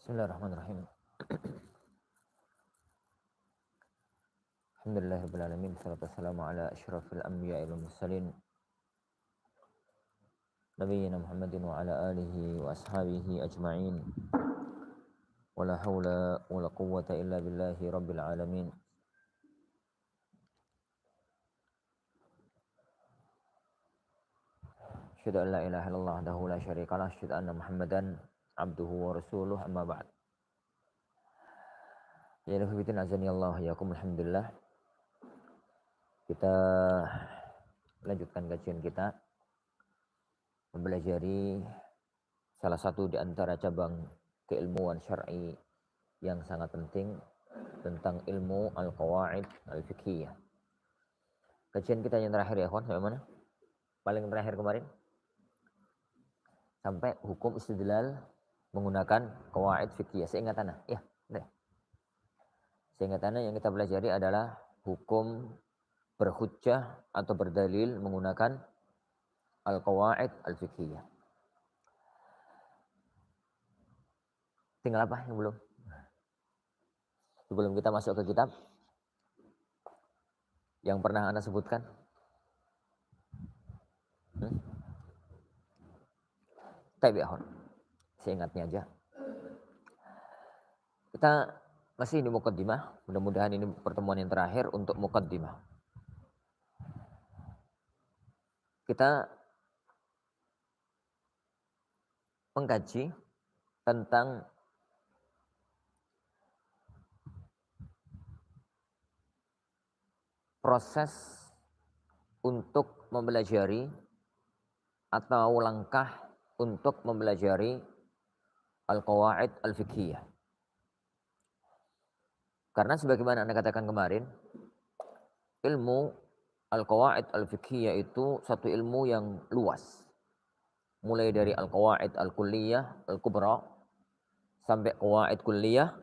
Bismillahirrahmanirrahim. Alhamdulillahirabbil alamin, wassalatu wassalamu ala asyrafil anbiya'i wal mursalin nabiyyina Muhammadin wa ala alihi wa ashabihi ajma'in. Wala haula wala quwwata illa billahi rabbil alamin. Asyhadu an la ilaha illallah wahdahu la syarikalah, asyhadu anna Muhammadan abduhu wa rasuluh, amma ba'd. Ya ikhwatin azani Allah yakum, alhamdulillah. Kita lanjutkan kajian kita, mempelajari salah satu di antara cabang keilmuan syar'i yang sangat penting tentang ilmu al-qawaid al-fiqhiyah. Kajian kita yang terakhir ya kawan, sampai mana? Paling terakhir kemarin sampai hukum istidlal menggunakan qawaid fiqhiyah. Seingatannya, ya, seingatannya yang kita pelajari adalah hukum berhujjah atau berdalil menggunakan al-qawaid al-fiqhiyah. Tinggal apa yang belum? Sebelum kita masuk ke kitab yang pernah Anda sebutkan. Tabi'ahun. Seingatnya aja. Kita masih di muqaddimah. Mudah-mudahan ini pertemuan yang terakhir untuk muqaddimah. Kita mengkaji tentang proses untuk mempelajari atau langkah untuk mempelajari al-qawaid al-fiqhiyah. Karena sebagaimana Anda katakan kemarin, ilmu al-qawaid al-fiqhiyah itu satu ilmu yang luas. Mulai dari al-qawaid al-kulliyah al-kubra sampai qawaid kulliyah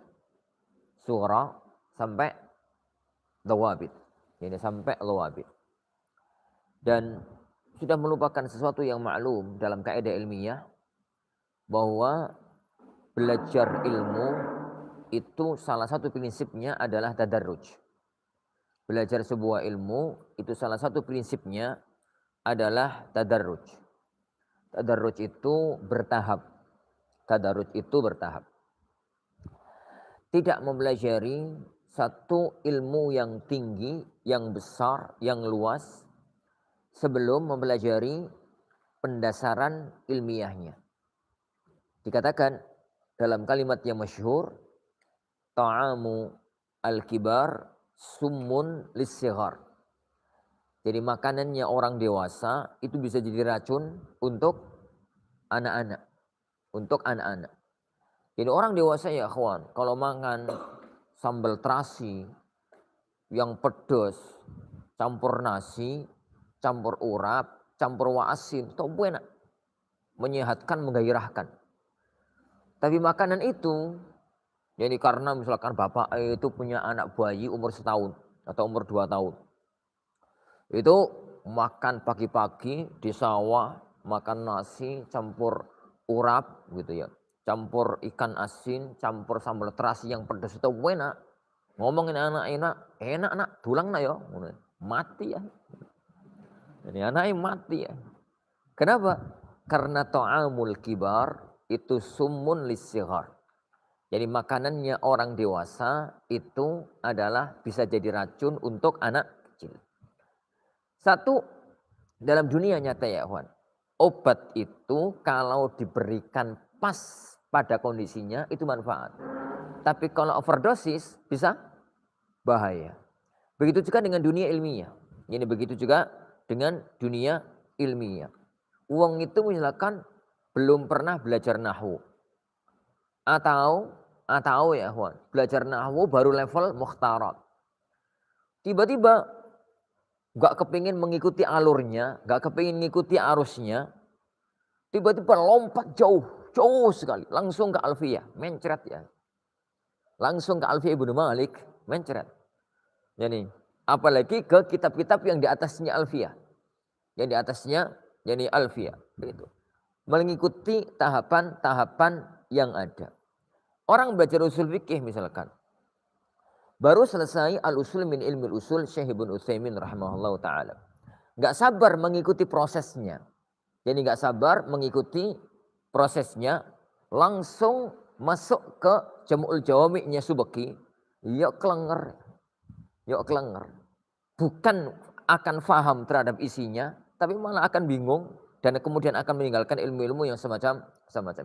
sughra sampai dawabit. Ini sampai lawabit. Dan sudah melupakan sesuatu yang maklum dalam kaidah ilmiah bahwa belajar ilmu itu salah satu prinsipnya adalah tadarruj. Belajar sebuah ilmu itu salah satu prinsipnya adalah tadarruj. Tadarruj itu bertahap. Tadarruj itu bertahap. Tidak mempelajari satu ilmu yang tinggi, yang besar, yang luas sebelum mempelajari pendasaran ilmiahnya. Dikatakan dalam kalimat yang masyhur, ta'amu al-kibar summun lis-sighar. Jadi makanannya orang dewasa itu bisa jadi racun untuk anak-anak. Untuk anak-anak. Jadi orang dewasa ya kawan, kalau makan sambal terasi yang pedas, campur nasi, campur urap, campur waasin, itu enak. Menyehatkan, menggairahkan. Tapi makanan itu, jadi karena misalkan bapak itu punya anak bayi umur 1 tahun atau umur 2 tahun. Itu makan pagi-pagi di sawah, makan nasi campur urap gitu ya. Campur ikan asin, campur sambal terasi yang pedas itu enak. Ngomongin anak enak nak, tulang nak ya. Mati ya. Jadi anaknya mati ya. Kenapa? Karena ta'amul kibar itu summun lis-sighar. Jadi makanannya orang dewasa itu adalah bisa jadi racun untuk anak kecil. Satu, dalam dunia nyata ya kawan, obat itu kalau diberikan pas pada kondisinya itu manfaat. Tapi kalau overdosis bisa bahaya. Begitu juga dengan dunia ilmiah. Ini begitu juga dengan dunia ilmiah. Uang itu misalkan belum pernah belajar nahwu. Atau ya kawan, belajar nahwu baru level mukhtarat. Tiba-tiba gak kepingin mengikuti alurnya, gak kepingin mengikuti arusnya. Tiba-tiba lompat jauh sekali. Langsung ke Alfiyah, mencret ya. Langsung ke Alfiyah Ibnu Malik, mencret. Jadi apalagi ke kitab-kitab yang di atasnya Alfiyah. Yang di atasnya jadi Alfiyah. Begitu. Mengikuti tahapan-tahapan yang ada. Orang belajar usul fikih misalkan, baru selesai al-usul min ilmi usul Syekh Ibnu Utsaimin rahimahullah ta'ala. Gak sabar mengikuti prosesnya. Jadi gak sabar mengikuti prosesnya, langsung masuk ke Jam'ul Jawami'nya Subeki. Yuk kelenger. Bukan akan faham terhadap isinya, tapi malah akan bingung dan kemudian akan meninggalkan ilmu-ilmu yang semacam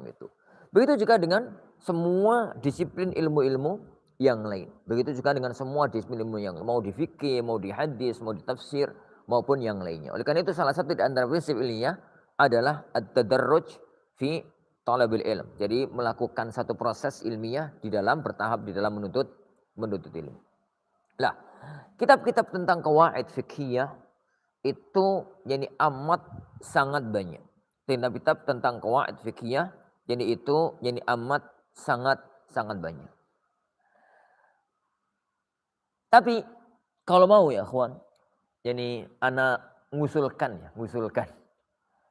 itu. Begitu juga dengan semua disiplin ilmu-ilmu yang lain. Begitu juga dengan semua disiplin ilmu yang mau di fikih, mau di hadis, mau di tafsir maupun yang lainnya. Oleh karena itu salah satu di antara prinsip ilmiah adalah at-tadarruj fi thalabil ilm. Jadi melakukan satu proses ilmiah di dalam bertahap di dalam menuntut ilmu. Lah, kitab-kitab tentang qawaid fiqhiyah itu yani amat sangat banyak. Kitab-kitab tentang qawaid fiqhiyah jadi itu yani amat sangat banyak. Tapi kalau mau ya kawan, yani anak ngusulkan.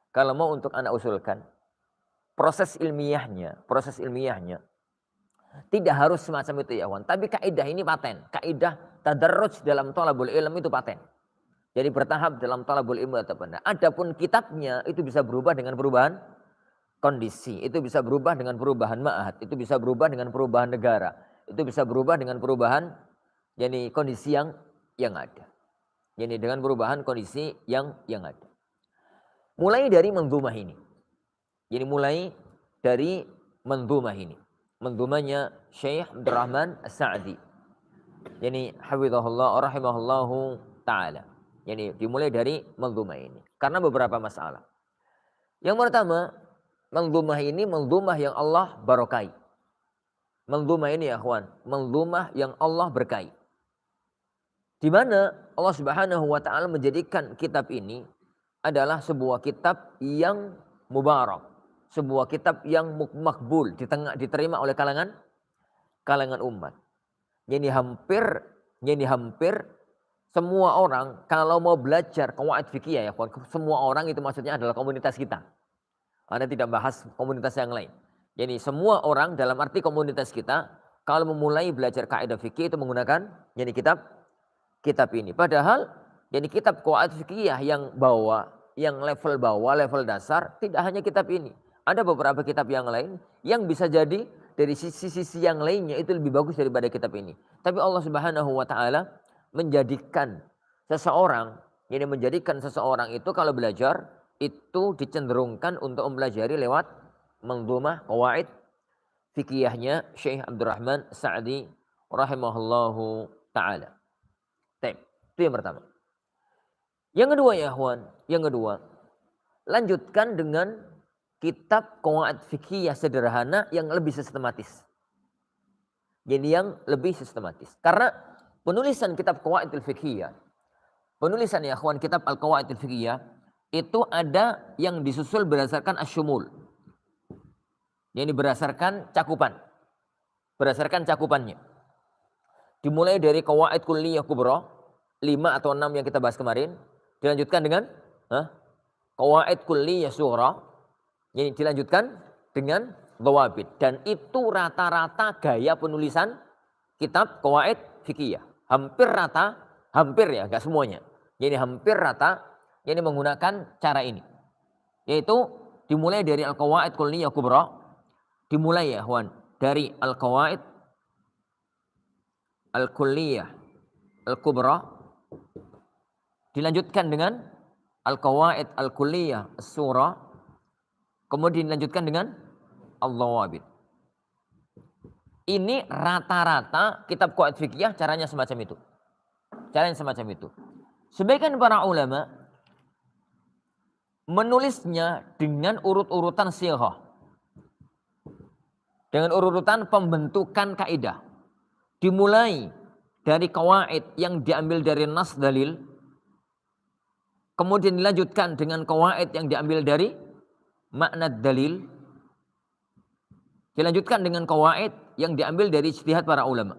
Kalau mau untuk anak usulkan, proses ilmiahnya tidak harus semacam itu ya kawan. Tapi kaidah ini paten, kaidah tadarruj dalam thalabul ilm itu paten. Jadi bertahap dalam thalabul ilmu atau benar. Adapun kitabnya itu bisa berubah dengan perubahan kondisi, itu bisa berubah dengan perubahan ma'had, itu bisa berubah dengan perubahan negara, itu bisa berubah dengan perubahan yani kondisi yang ada. Yani dengan perubahan kondisi yang ada. Mulai dari mendhumah ini. Jadi mulai dari mendhumah ini. Mendhumahnya Syekh Abdurrahman As-Sa'di. Yani hafizahullah rahimahullahu taala. Yani dimulai dari mendhumah ini karena beberapa masalah. Yang pertama, mendhumah ini mendhumah yang Allah barokai. Mendhumah ini ya kawan, mendhumah yang Allah berkahi. Di mana Allah Subhanahu wa taala menjadikan kitab ini adalah sebuah kitab yang mubarak, sebuah kitab yang makbul, diterima oleh kalangan umat. Jadi hampir semua orang kalau mau belajar qawaid fikih ya kawan, semua orang itu maksudnya adalah komunitas kita. Anda tidak bahas komunitas yang lain. Jadi semua orang dalam arti komunitas kita kalau memulai belajar kaidah fikih itu menggunakan jadi kitab ini. Padahal jadi kitab qawaid fikih yang level bawah, level dasar tidak hanya kitab ini. Ada beberapa kitab yang lain yang bisa jadi dari sisi yang lainnya itu lebih bagus daripada kitab ini. Tapi Allah Subhanahu wa taala menjadikan seseorang itu kalau belajar itu dicenderungkan untuk mempelajari lewat mendhumah qawaid fikihnya Syekh Abdurrahman Sa'di rahimahullahu taala. Itu yang pertama. Yang kedua ya ikhwan, lanjutkan dengan kitab qawaid fikih sederhana yang lebih sistematis. Jadi yang lebih sistematis. Karena penulisan kitab qawaid fikih, penulisan ya ikhwan kitab al-qawaid fikih itu ada yang disusul berdasarkan asyumul. Yang berdasarkan cakupannya. Dimulai dari qawaid kulliyah kubra 5 atau 6 yang kita bahas kemarin, dilanjutkan dengan qawaid kulliyah sughra, yang dilanjutkan dengan dhawabit, dan itu rata-rata gaya penulisan kitab qawaid fikih. Hampir ya, enggak semuanya. Jadi hampir rata yang menggunakan cara ini. Yaitu dimulai dari al-qawaid kulliyah kubra, dimulai ya ikhwan dari al-qawaid al-kulliyah al-kubra, dilanjutkan dengan al-qawaid al-kulliyah as-sughra, kemudian dilanjutkan dengan al-dhawabit. Ini rata-rata kitab qawaid fikih caranya semacam itu. Sebagian para ulama menulisnya dengan urut-urutan sighah, dengan urutan pembentukan kaidah. Dimulai dari qawaid yang diambil dari nas dalil, kemudian dilanjutkan dengan qawaid yang diambil dari makna dalil, dilanjutkan dengan qawaid yang diambil dari ijtihad para ulama.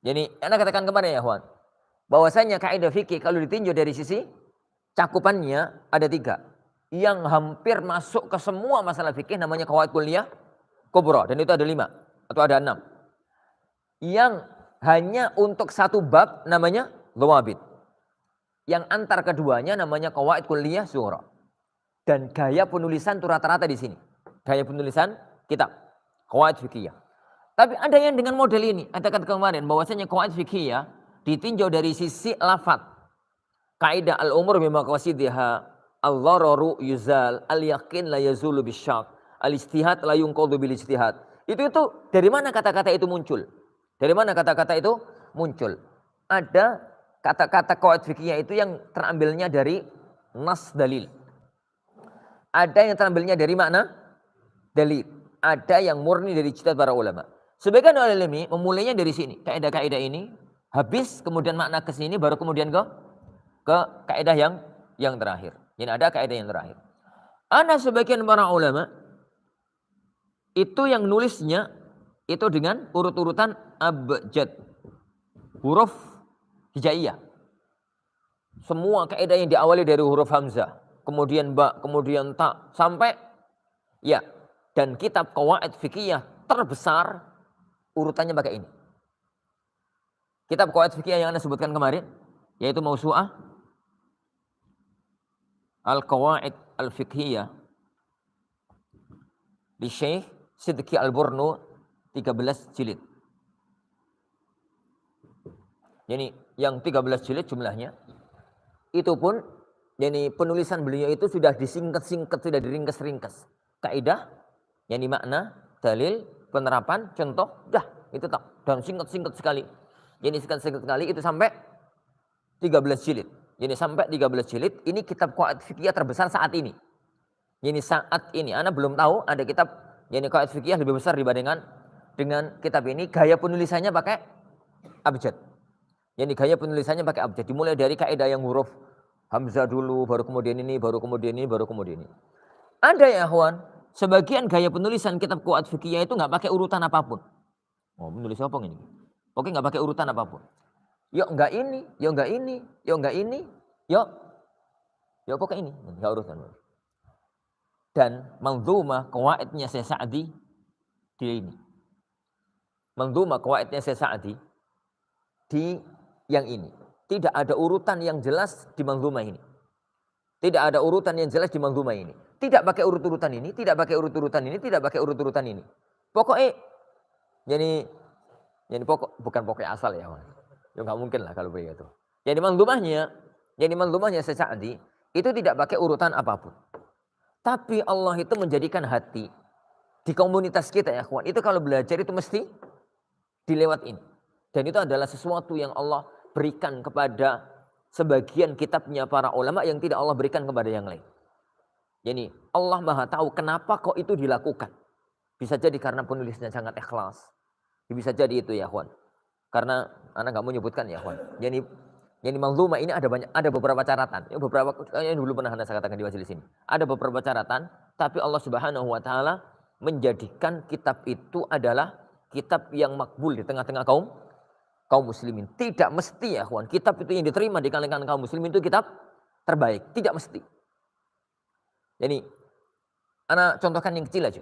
Jadi Anda katakan kemarin ya ikhwan, bahwasanya kaidah fikih kalau ditinjau dari sisi cakupannya ada 3. Yang hampir masuk ke semua masalah fikih namanya qawaid kulliyah kubra, dan itu ada 5 atau ada 6. Yang hanya untuk satu bab namanya dhawabit. Yang antar keduanya namanya qawaid kulliyah sughra. Dan gaya penulisan itu rata-rata di sini. Gaya penulisan kitab qawaid fiqhiyah. Tapi ada yang dengan model ini, ada kata kemarin bahwasanya qawaid fiqhiyah ditinjau dari sisi lafaz. Kaidah al-umur bima qasidiha, al-dhararu yuzal, al-yaqin la yazulu bisyak, al-istihad la yunqadhu bil istihad. Itu dari mana kata-kata itu muncul? Dari mana kata-kata itu muncul? Ada kata-kata qawaid fiqhiyah itu yang terambilnya dari nas dalil. Ada yang terambilnya dari makna dalil. Ada yang murni dari ijtihad para ulama. Sebagian ulama memulainya dari sini. Kaidah-kaidah ini habis, kemudian makna ke sini, baru kemudian ke kaidah yang terakhir. Jadi ada kaidah yang terakhir. Ada sebagian para ulama itu yang nulisnya itu dengan urut-urutan abjad, huruf hijaiyah. Semua kaidah yang diawali dari huruf hamzah, kemudian ba, kemudian ta, sampai ya. Dan kitab qawaid fikih terbesar urutannya pakai ini. Kitab qawaid fikih yang Anda sebutkan kemarin, yaitu Mausu'ah Al-Qawaid Al-Fiqhiyah di Syekh Sidki Al-Burnu, 13 jilid. Jadi yang 13 jilid jumlahnya, itu pun jadi penulisan beliau itu sudah disingkat-singkat, sudah diringkas-ringkas. Kaidah, yang makna, dalil, penerapan, contoh, dah itu tak. Dan singkat-singkat sekali. Jadi singkat-singkat sekali itu sampai 13 jilid. Jadi sampai 13 jilid, ini kitab qawaid fikih terbesar saat ini. Jadi saat ini, Anda belum tahu ada kitab jadi qawaid fikih lebih besar dibandingkan dengan kitab ini. Gaya penulisannya pakai abjad. Jadi gaya penulisannya pakai abjad. Dimulai dari kaidah yang huruf hamzah dulu, baru kemudian ini, baru kemudian ini, baru kemudian ini. Ada ya ikhwan, sebagian gaya penulisan kitab qawaid fikih itu nggak pakai urutan apapun. Oh, menulis apa ini? Oke, nggak pakai urutan apapun. Yuk enggak ini, yuk enggak ini, yuk enggak ini, yuk pokok ini, enggak urusan. Dan manzumah qawaidnya Syekh Sa'di di ini. Manzumah qawaidnya Syekh Sa'di di yang ini. Tidak ada urutan yang jelas di manzumah ini. Tidak ada urutan yang jelas di manzumah ini. Tidak pakai urut-urutan ini, tidak pakai urut-urutan ini, tidak pakai urut-urutan ini. Pokoknya jadi pokok, bukan pokoknya asal ya, Mas. Ya nggak mungkin lah kalau begitu. Jadi manzumahnya Syekh Sa'di itu tidak pakai urutan apapun. Tapi Allah itu menjadikan hati di komunitas kita ya kawan. Itu kalau belajar itu mesti dilewat ini. Dan itu adalah sesuatu yang Allah berikan kepada sebagian kitabnya para ulama yang tidak Allah berikan kepada yang lain. Jadi Allah Maha tahu kenapa kok itu dilakukan. Bisa jadi karena penulisnya sangat ikhlas. Bisa jadi itu ya kawan. Karena anak nggak mau nyebutkan ya kawan. Jadi manzumah ini ada beberapa catatan. Yang dulu pernah saya katakan di majelis ini. Ada beberapa catatan, tapi Allah Subhanahu wa taala menjadikan kitab itu adalah kitab yang makbul di tengah-tengah kaum muslimin. Tidak mesti ya kawan, kitab itu yang diterima di kalangan kaum muslimin itu kitab terbaik, tidak mesti. Jadi anak contohkan yang kecil aja.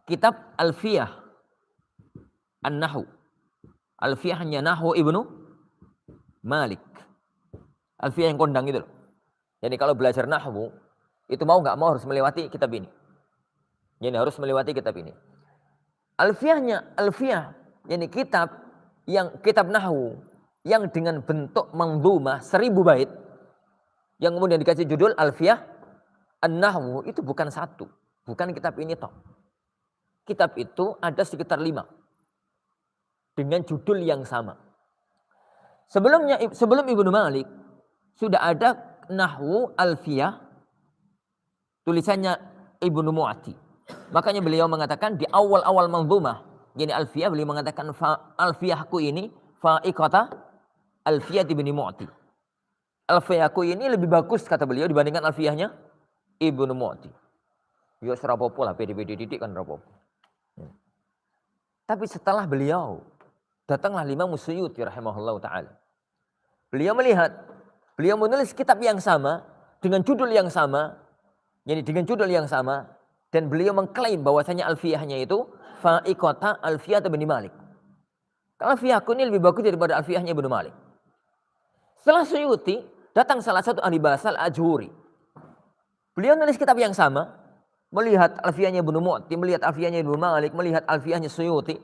Kitab Alfiyah An-Nahwu. Alfiyahnya Nahwu Ibnu Malik. Alfiyah yang kondang itu loh. Jadi kalau belajar nahwu itu mau nggak mau harus melewati kitab ini. Jadi harus melewati kitab ini. Alfiyah, yani kitab nahwu yang dengan bentuk manzumah 1000 bait yang kemudian dikasih judul Alfiyah An-Nahwu itu bukan satu, bukan kitab ini toh. Kitab itu ada sekitar 5 dengan judul yang sama. Sebelum Ibnu Malik sudah ada Nahwu Alfiyah tulisannya Ibnu Mu'ti. Makanya beliau mengatakan di awal-awal manzumah jadi Alfiyah, beliau mengatakan Alfiyahku ini fa'iqata Alfiyah Ibnu Mu'ti. Alfiyahku ini lebih bagus kata beliau dibandingkan Alfiyahnya Ibnu Mu'ti. Ya serapopo lah, pede-pede didik kan rapopo. Tapi setelah beliau datanglah Imam Suyuti rahimahullah ta'ala. Beliau melihat, beliau menulis kitab yang sama, dengan judul yang sama, jadi dengan judul yang sama, Dan beliau mengklaim bahwasanya alfiyahnya itu fa'iqata Alfiyah bin Malik. Alfiyahku ini lebih bagus daripada alfiyahnya Ibnu Malik. Setelah Suyuti, datang salah satu ahli bahasa Al-Ajhuri. Beliau nulis kitab yang sama, melihat alfiyahnya Ibnu Mu'ti, melihat alfiyahnya Ibnu Malik, melihat alfiyahnya Suyuti.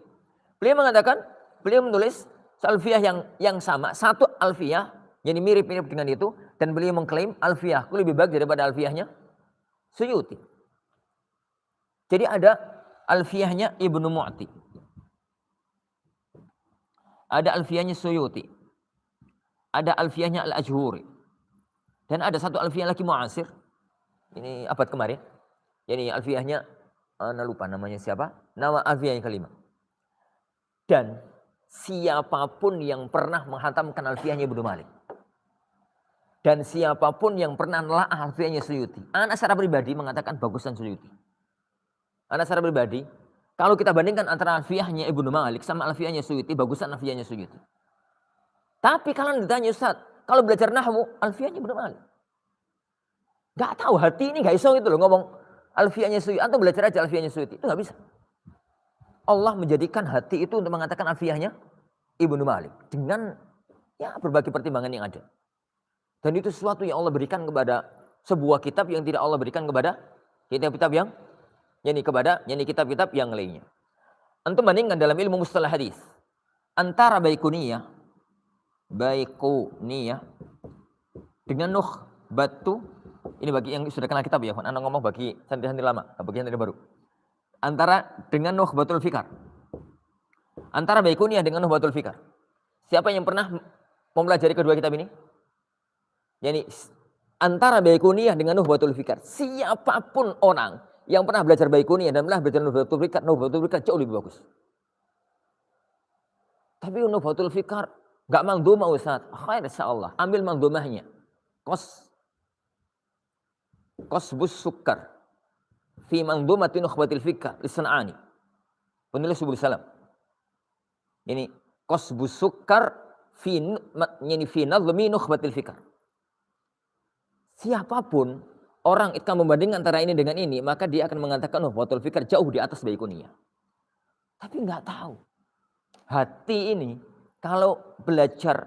Beliau mengatakan, beliau menulis alfiyah yang sama, satu alfiyah, yang mirip-mirip dengan itu, dan beliau mengklaim alfiyahku lebih bagus daripada alfiyahnya Suyuti. Jadi ada alfiyahnya Ibnu Mu'ti. Ada alfiyahnya Suyuti. Ada alfiyahnya Al-Ajhuri. Dan ada satu alfiyah lagi mu'asir. Ini abad kemarin. Jadi alfiyahnya, anda lupa namanya siapa. Nama alfiyah yang kelima. Dan siapapun yang pernah menghatamkan alfiyahnya Ibnu Malik. Dan siapapun yang pernah nelaah alfiyahnya Suyuti. Anak secara pribadi mengatakan bagusan Suyuti. Anak secara pribadi, kalau kita bandingkan antara alfiyahnya Ibnu Malik sama alfiyahnya Suyuti, bagusan alfiyahnya Suyuti. Tapi kalau ditanya Ustaz, kalau belajar nahwu, alfiyahnya Ibnu Malik. Gak tahu, hati ini gak iso gitu loh ngomong alfiyahnya Suyuti, atau belajar aja alfiyahnya Suyuti, itu gak bisa. Allah menjadikan hati itu untuk mengatakan alfiyahnya Ibnu Malik. Dengan ya berbagai pertimbangan yang ada. Dan itu sesuatu yang Allah berikan kepada sebuah kitab yang tidak Allah berikan kepada kitab-kitab yang kitab-kitab yang lainnya. Antum bandingkan dalam ilmu mustalah hadis antara Baiquniyah dengan Nukhbatu, ini bagi yang sudah kenal kitab ya, Anda ngomong bagi santri-santri lama, bagi santri baru. Antara dengan Nukhbatul Fikar. Antara Baiquniyah dengan Nukhbatul Fikar. Siapa yang pernah mempelajari kedua kitab ini? Yani antara Baiquniyah dengan Nukhbatul Fikar. Siapapun orang yang pernah belajar Baiquniyah dan pernah belajar Nukhbatul Fikar jauh lebih bagus. Tapi Nukhbatul Fikar gak mangdumah Ustaz. Khair insyaallah. Ambil mangdumahnya. Qasbus Sukkar fi mangdumati Nukhbatil Fikar Lisan'ani. Penulis Subul Salam. Ini Qasbus Sukkar fi nadhmi Nukhbatil Fikar. Siapapun orang itu membandingkan antara ini dengan ini, maka dia akan mengatakan Nukhbatul Fikar jauh di atas Baiquniyah. Tapi nggak tahu. Hati ini kalau belajar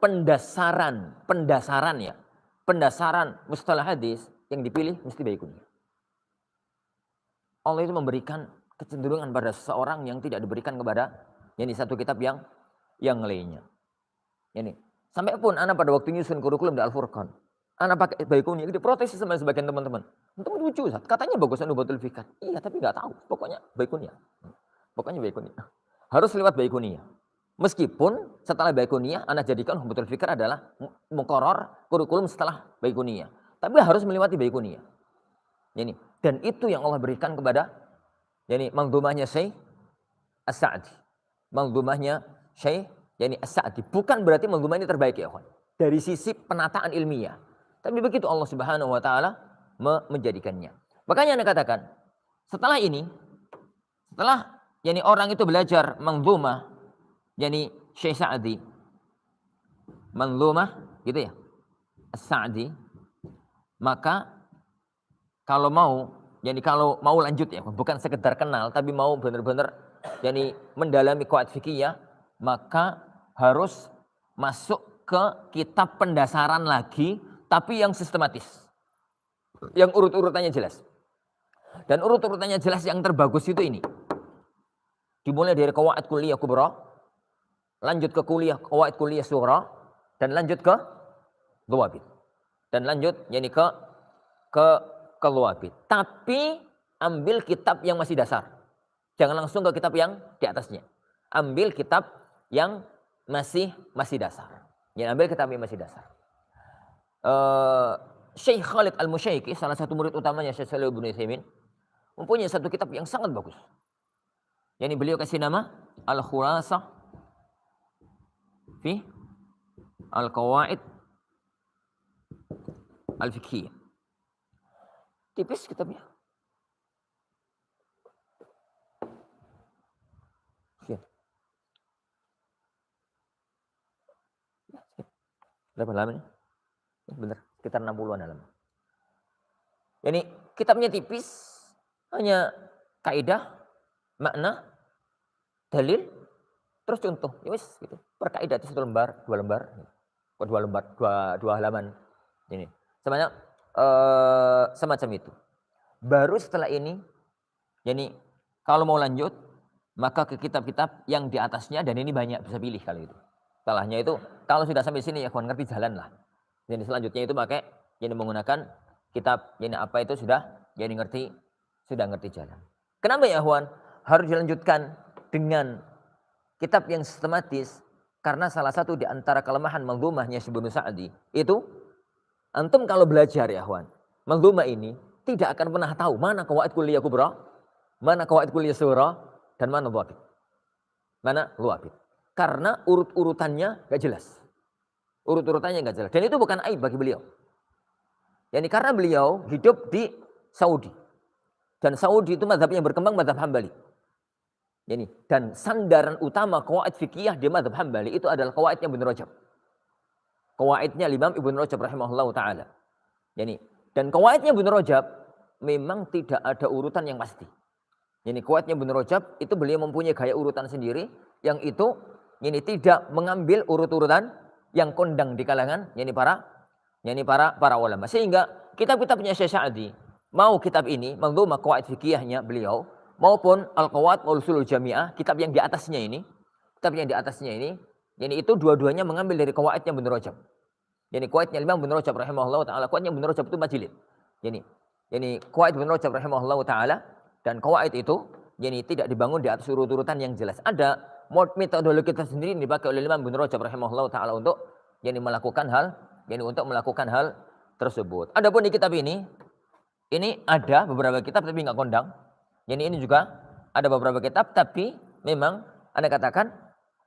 pendasaran mustalah hadis yang dipilih mesti Baiquniyah. Allah itu memberikan kecenderungan pada seseorang yang tidak diberikan kepada satu kitab yang lainnya. Ini sampai pun anak pada waktu nyusun kurikulum di Al-Furqan, anak pakai Baiquniyah, diprotes sama sebagian teman-teman. Teman lucu, katanya bagusan Nukhbatul Fikar. Iya, tapi nggak tahu. Pokoknya Baiquniyah. Harus lewat Baiquniyah. Meskipun setelah Baiquniyah, anak jadikan Nukhbatul Fikar adalah muqarrar kurikulum setelah Baiquniyah. Tapi harus melewati Baiquniyah. Ini. Dan itu yang Allah berikan kepada mangdumahnya Syekh As-Sa'di. Mangdumahnya Syekh As-Sa'di. Bukan berarti mangdumah ini terbaik ya, kawan. Dari sisi penataan ilmiah. Tapi begitu Allah Subhanahu wa taala menjadikannya. Makanya Anda katakan, setelah orang itu belajar mangdumah Syekh Sa'di. Mangdumah gitu ya. As-Sa'di. Maka kalau mau lanjut ya, bukan sekedar kenal, tapi mau benar-benar mendalami qawaid fikih, maka harus masuk ke kitab pendasaran lagi, tapi yang sistematis, yang urut-urutannya jelas. Dan urut-urutannya jelas yang terbagus itu ini. Dimulai dari qawaid kulliyah kubra, lanjut ke qawaid kulliyah sughra, dan lanjut ke dhawabit. Dan lanjut ke dhawabit. Tapi ambil kitab yang masih dasar. Jangan langsung ke kitab yang di atasnya. Ambil kitab yang masih dasar. Ambil kitab yang masih dasar. Syekh Khalid Al-Musyaiki, salah satu murid utamanya Syekh Shalih Ibnu Utsaimin, mempunyai satu kitab yang sangat bagus. Beliau kasih nama Al-Khulasah fi Al-Qawaid Al-Fiqhiyah. Tipis kitabnya. Berapa halaman? Benar, sekitar 60-an halaman. kitabnya tipis, hanya kaidah, makna, dalil, terus contoh. Ya wis gitu. Per kaidah itu 1 lembar, 2 lembar. Kok 2 lembar, 2 halaman. Ini. Sebanyak semacam itu. Baru setelah ini, jadi kalau mau lanjut, maka ke kitab-kitab yang di atasnya, dan ini banyak bisa pilih kali itu. Salahnya itu, kalau sudah sampai sini ya kawan ngerti jalan lah. Jadi selanjutnya itu pakai, jadi menggunakan kitab, jadi apa itu sudah, jadi sudah ngerti jalan. Kenapa ya kawan? Harus dilanjutkan dengan kitab yang sistematis, karena salah satu di antara kelemahan manzumahnya Ibnu Sa'di, itu, antum kalau belajar ya kawan, manzumah ini, tidak akan pernah tahu mana qawaid kulliyah kubra, mana qawaid kulliyah sughra, dan mana dhabit. Mana luwabit. Karena urut-urutannya gak jelas. Urut-urutannya gak jelas. Dan itu bukan aib bagi beliau. Yani karena beliau hidup di Saudi. Dan Saudi itu mazhabnya berkembang mazhab Hambali. Yani, dan sandaran utama qawaid fikih di mazhab Hambali itu adalah qawaidnya Ibnu Rajab. Qawaidnya Imam Ibnu Rajab rahimahullahu taala. Yani, dan qawaidnya Ibnu Rajab memang tidak ada urutan yang pasti. Ini kuatnya Ibnu Rajab itu beliau mempunyai gaya urutan sendiri yang itu ini tidak mengambil urut-urutan yang kondang di kalangan para ulama. Sehingga kitab-kitabnya Syekh Sa'di, mau kitab ini manzumah qawaid fikihnya beliau maupun Al-Qawaid wal Ushul Jami'ah, kitab yang di atasnya ini, itu dua-duanya mengambil dari qawaidnya Ibnu Rajab. Yani qawaidnya Imam Ibnu Rajab rahimahullahu taala, qawaidnya Ibnu Rajab itu majlid. Yani qawaid Ibnu Rajab rahimahullahu taala, dan qawaid itu yani tidak dibangun di atas urut-urutan yang jelas. Ada metodologi tersendiri yang dipakai oleh Imam Ibnu Rajab rahimahullahu taala untuk yani melakukan hal tersebut. Adapun di kitab ini ada beberapa kitab tapi nggak kondang. Yani ini juga ada beberapa kitab tapi memang Anda katakan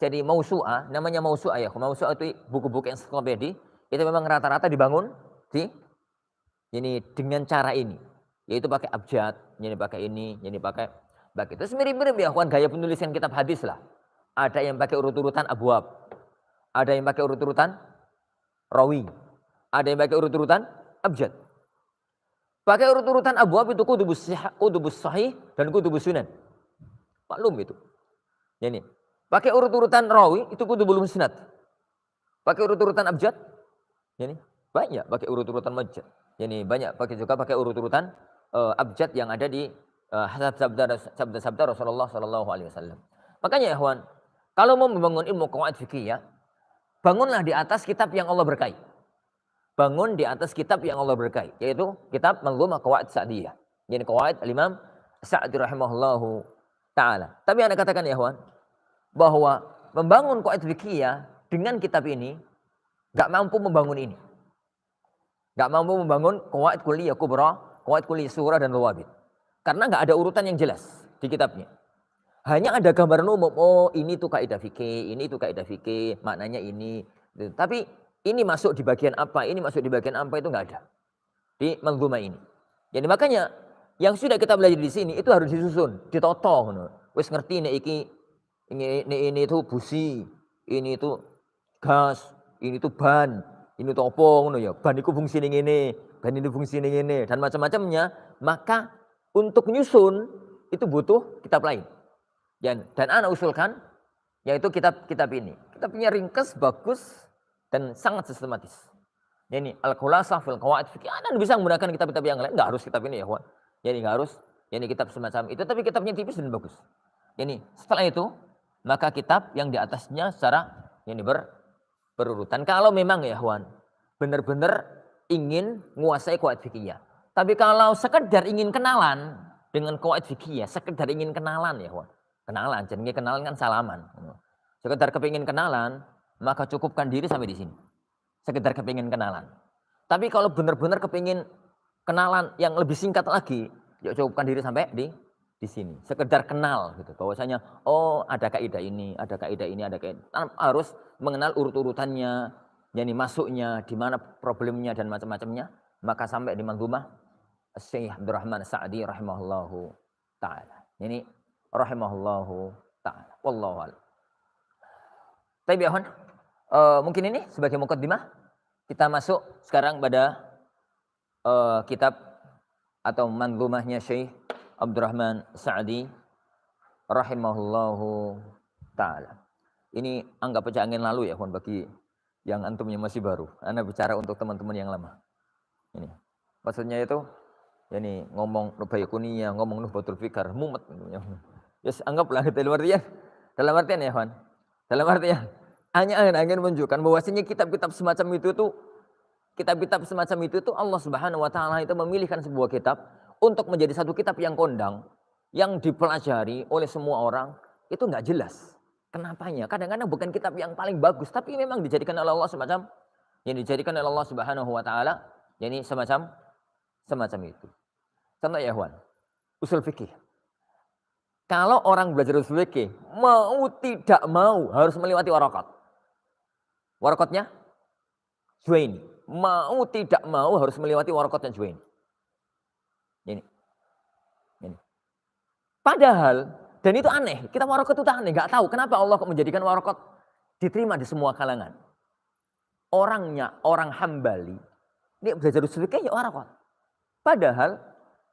jadi mausu'ah, namanya mausu'ah ya. Mausu'ah itu buku-buku ensiklopedi, itu memang rata-rata dibangun ini dengan cara ini, yaitu pakai abjad, jadi pakai ini, jadi pakai itu mirip-mirip ya kawan gaya penulisan kitab hadis lah. Ada yang pakai urut-urutan abwab, ada yang pakai urut-urutan rawi, ada yang pakai urut-urutan abjad. Pakai urut-urutan abwab itu kutubus sahih dan kutubus sunan. Maklum itu. Ini pakai urut-urutan rawi itu kutubul musnad. Pakai urut-urutan abjad, ini banyak pakai urut-urutan majad. Ini banyak pakai urut-urutan abjad yang ada di sabda-sabda Rasulullah Sallallahu Alaihi Wasallam. Makanya ya kawan, kalau mau membangun ilmu qawaid fikih ya, bangunlah di atas kitab yang Allah berkahi. Bangun di atas kitab yang Allah berkahi, yaitu kitab Manzumah Qawaid Sa'diyah. Jadi qawaid Imam Sa'di rahimahullahu taala. Tapi Anda katakan ya kawan, bahwa membangun qawaid fikih ya dengan kitab ini gak mampu membangun ini. Gak mampu membangun qawaid kulliyah kubra, qawaid kulliyah sughra dan dhawabit. Karena gak ada urutan yang jelas di kitabnya. Hanya ada gambaran umum, oh ini tuh kaidah fikih, ini tuh kaidah fikih, maknanya ini. Tapi ini masuk di bagian apa, ini masuk di bagian apa itu gak ada di manzumah ini. Jadi makanya yang sudah kita belajar di sini itu harus disusun, ditoto. Wis ngerti ini itu busi, ini itu gas, ini itu ban, ini itu opo ngono ya. Ban itu fungsi ini, ban itu fungsi ini dan macam-macamnya. Maka untuk nyusun itu butuh kitab lain. Dan ana usulkan yaitu kitab ini. Kitabnya ringkas, bagus dan sangat sistematis. Ini Al-Khulasah fil Qawaid Fikih. Anda bisa menggunakan kitab-kitab yang lain, enggak harus kitab ini ya, kawan. Jadi enggak harus ini kitab semacam itu, tapi kitabnya tipis dan bagus. Ini setelah itu maka kitab yang di atasnya secara ini berurutan. Kalau memang ya kawan, benar-benar ingin menguasai qawaid fikih. Tapi kalau sekedar ingin kenalan dengan qawaid fikih, sekedar ingin kenalan ya kawan. Kenalan, jadi kenalan kan salaman. Sekedar kepingin kenalan, maka cukupkan diri sampai di sini. Sekedar kepingin kenalan. Tapi kalau benar-benar kepingin kenalan yang lebih singkat lagi, ya cukupkan diri sampai di sini. Sekedar kenal gitu. Bahwasanya oh ada kaidah ini, ada kaidah ini, ada kaidah. Harus mengenal urut-urutannya, yani masuknya, di mana problemnya dan macam-macamnya, maka sampai di manzumah Syekh Abdurrahman Sa'di rahimahullahu taala. Ini rahimahullahu taala. Wallahu a'lam. Baik ya, mungkin ini sebagai muqaddimah kita masuk sekarang pada kitab atau manzumahnya Syekh Abdurrahman Sa'di rahimahullahu taala. Ini anggap aja angin lalu ya, bagi yang antumnya masih baru. Ana bicara untuk teman-teman yang lama. Ini. Maksudnya itu ini ngomong Nubaykuniyah, ngomong Nuhbatul Fikar, mumet. Ya, anggaplah dalam artian ya, Wan. Dalam artian hanya angin menunjukkan bahwasanya kitab-kitab semacam itu tuh Allah Subhanahu wa taala itu memilihkan sebuah kitab untuk menjadi satu kitab yang kondang, yang dipelajari oleh semua orang, itu enggak jelas. Kenapanya? Kadang-kadang bukan kitab yang paling bagus, tapi memang dijadikan oleh Allah Subhanahu wa taala, yani semacam itu. Contoh ya, Wan. Usul fikih. Kalau orang belajar usul fikih, mau tidak mau harus melewati warakat. Warakatnya Juwaini. Mau tidak mau harus melewati warakatnya Juwaini. Ini. Padahal, dan itu aneh, kita warakat itu aneh, nggak tahu kenapa Allah kok menjadikan warakat diterima di semua kalangan. Orang Hambali, ini belajar usul fikih ya warakat. Padahal,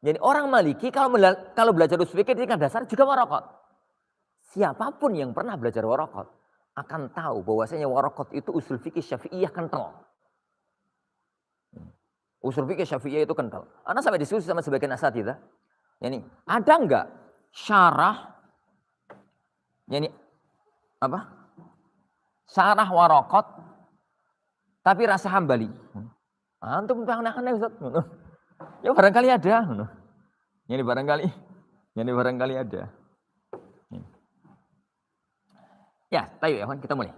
jadi orang Maliki kalau belajar usul fikih di tingkat dasar juga warakat. Siapapun yang pernah belajar warakat akan tahu bahwasanya warakat itu usul fikih Syafi'iyah kental. Usul fikih Syafi'iyah itu kental. Anak sampai diskusi sama sebagian asatidzah. Yani, ada enggak syarah, yani apa? Syarah warakat tapi rasa Hambali. Antum aneh-aneh Ustaz. Ya barangkali ada. Yani barangkali ada. Ya, tayo ya, kita mulai.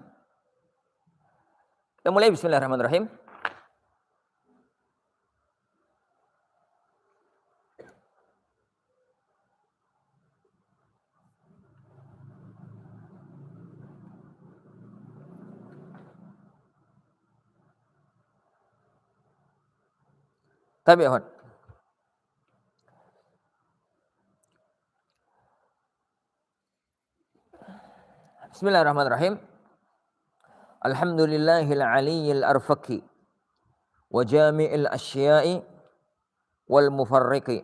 Bismillahirrahmanirrahim. Tabi'un. Bismillahirrahmanirrahim. Alhamdulillahil aliyyil arfaqi wa jami'il asya'i wal mufarriqi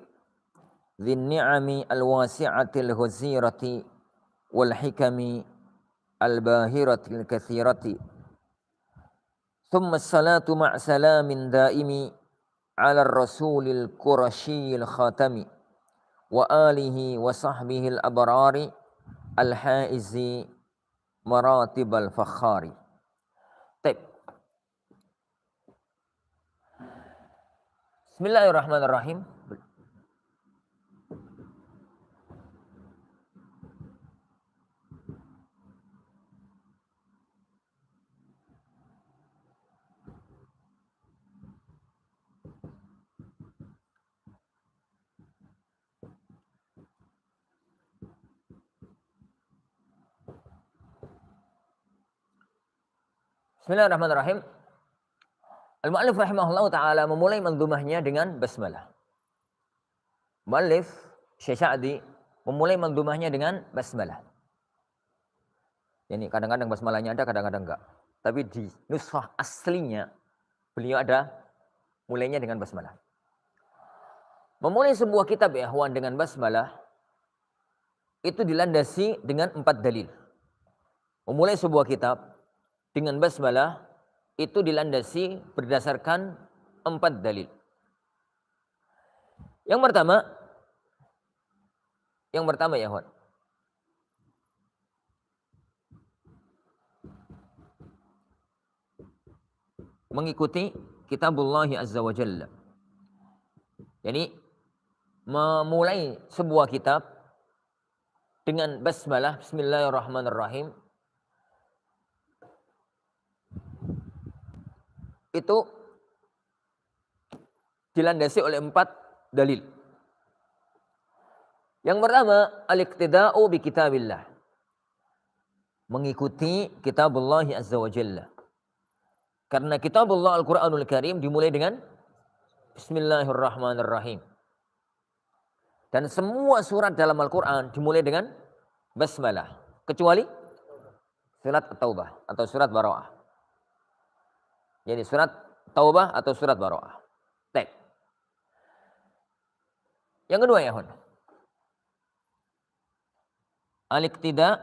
dzin ni'ami al wasi'atil ghazirati wal hikami al bahiratil katsirati. Thumma as-salatu ma'a salamin daimi 'ala ar-rasulil qurasyil khatami wa alihi wa sahbihi al-abrari al-haizi maratibal fakhari. Baik. Bismillahirrahmanirrahim. Bismillahirrahmanirrahim. Al-Mu'allif rahimahullah ta'ala memulai manzumahnya dengan basmalah. Mu'allif Syekh Sa'di memulai manzumahnya dengan basmalah. Ini kadang-kadang basmalahnya ada, kadang-kadang enggak. Tapi di nuskhah aslinya beliau ada mulainya dengan basmalah. Memulai sebuah kitab ya ikhwan dengan basmalah itu dilandasi dengan 4 dalil. Memulai sebuah kitab dengan basmalah itu dilandasi berdasarkan 4 dalil. Yang pertama ya ikhwan. Mengikuti kitabullah azza wa jalla. Jadi memulai sebuah kitab dengan basmalah bismillahirrahmanirrahim itu dilandasi oleh 4 dalil. Yang pertama, al-iqtida'u bi kitabillah. Mengikuti kitabullah azza wa jalla. Karena kitabullah Al-Qur'anul Karim dimulai dengan bismillahirrahmanirrahim. Dan semua surat dalam Al-Qur'an dimulai dengan basmalah, kecuali surat At-Taubah atau surat Bara'ah. Jadi surat Taubah atau surat Bara'ah. Tek. Yang kedua ya, Hon. Al-iqtida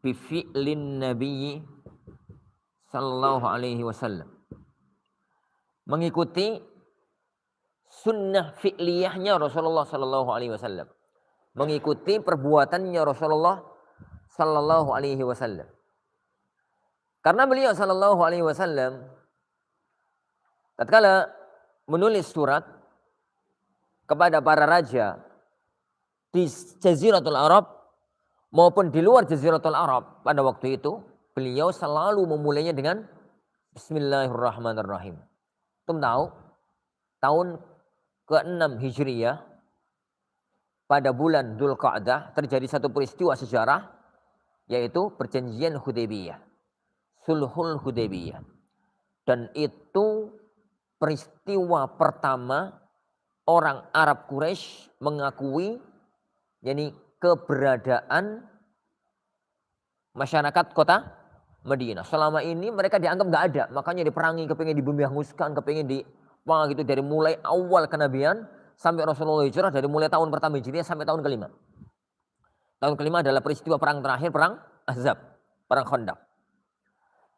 bi fi'lin nabiyyi sallallahu alaihi wasallam. Mengikuti sunnah fi'liyahnya Rasulullah sallallahu alaihi wasallam. Mengikuti perbuatannya Rasulullah sallallahu alaihi wasallam. Karena beliau sallallahu alaihi wasallam tatkala menulis surat kepada para raja di Jaziratul Arab maupun di luar Jaziratul Arab pada waktu itu, beliau selalu memulainya dengan Bismillahirrahmanirrahim. Antum tahu, tahun ke-6 Hijriyah pada bulan Dzulqa'dah terjadi satu peristiwa sejarah, yaitu perjanjian Hudaybiyah, Sulhul Hudaybiyah. Dan itu peristiwa pertama orang Arab Quraisy mengakui keberadaan masyarakat kota Madinah. Selama ini mereka dianggap nggak ada, makanya diperangi, kepingin dibumi-hanguskan, kepingin gitu dari mulai awal kenabian sampai Rasulullah hijrah, dari mulai tahun pertama Hijriah sampai tahun kelima. Tahun kelima adalah peristiwa perang terakhir, perang Ahzab, perang Khandaq.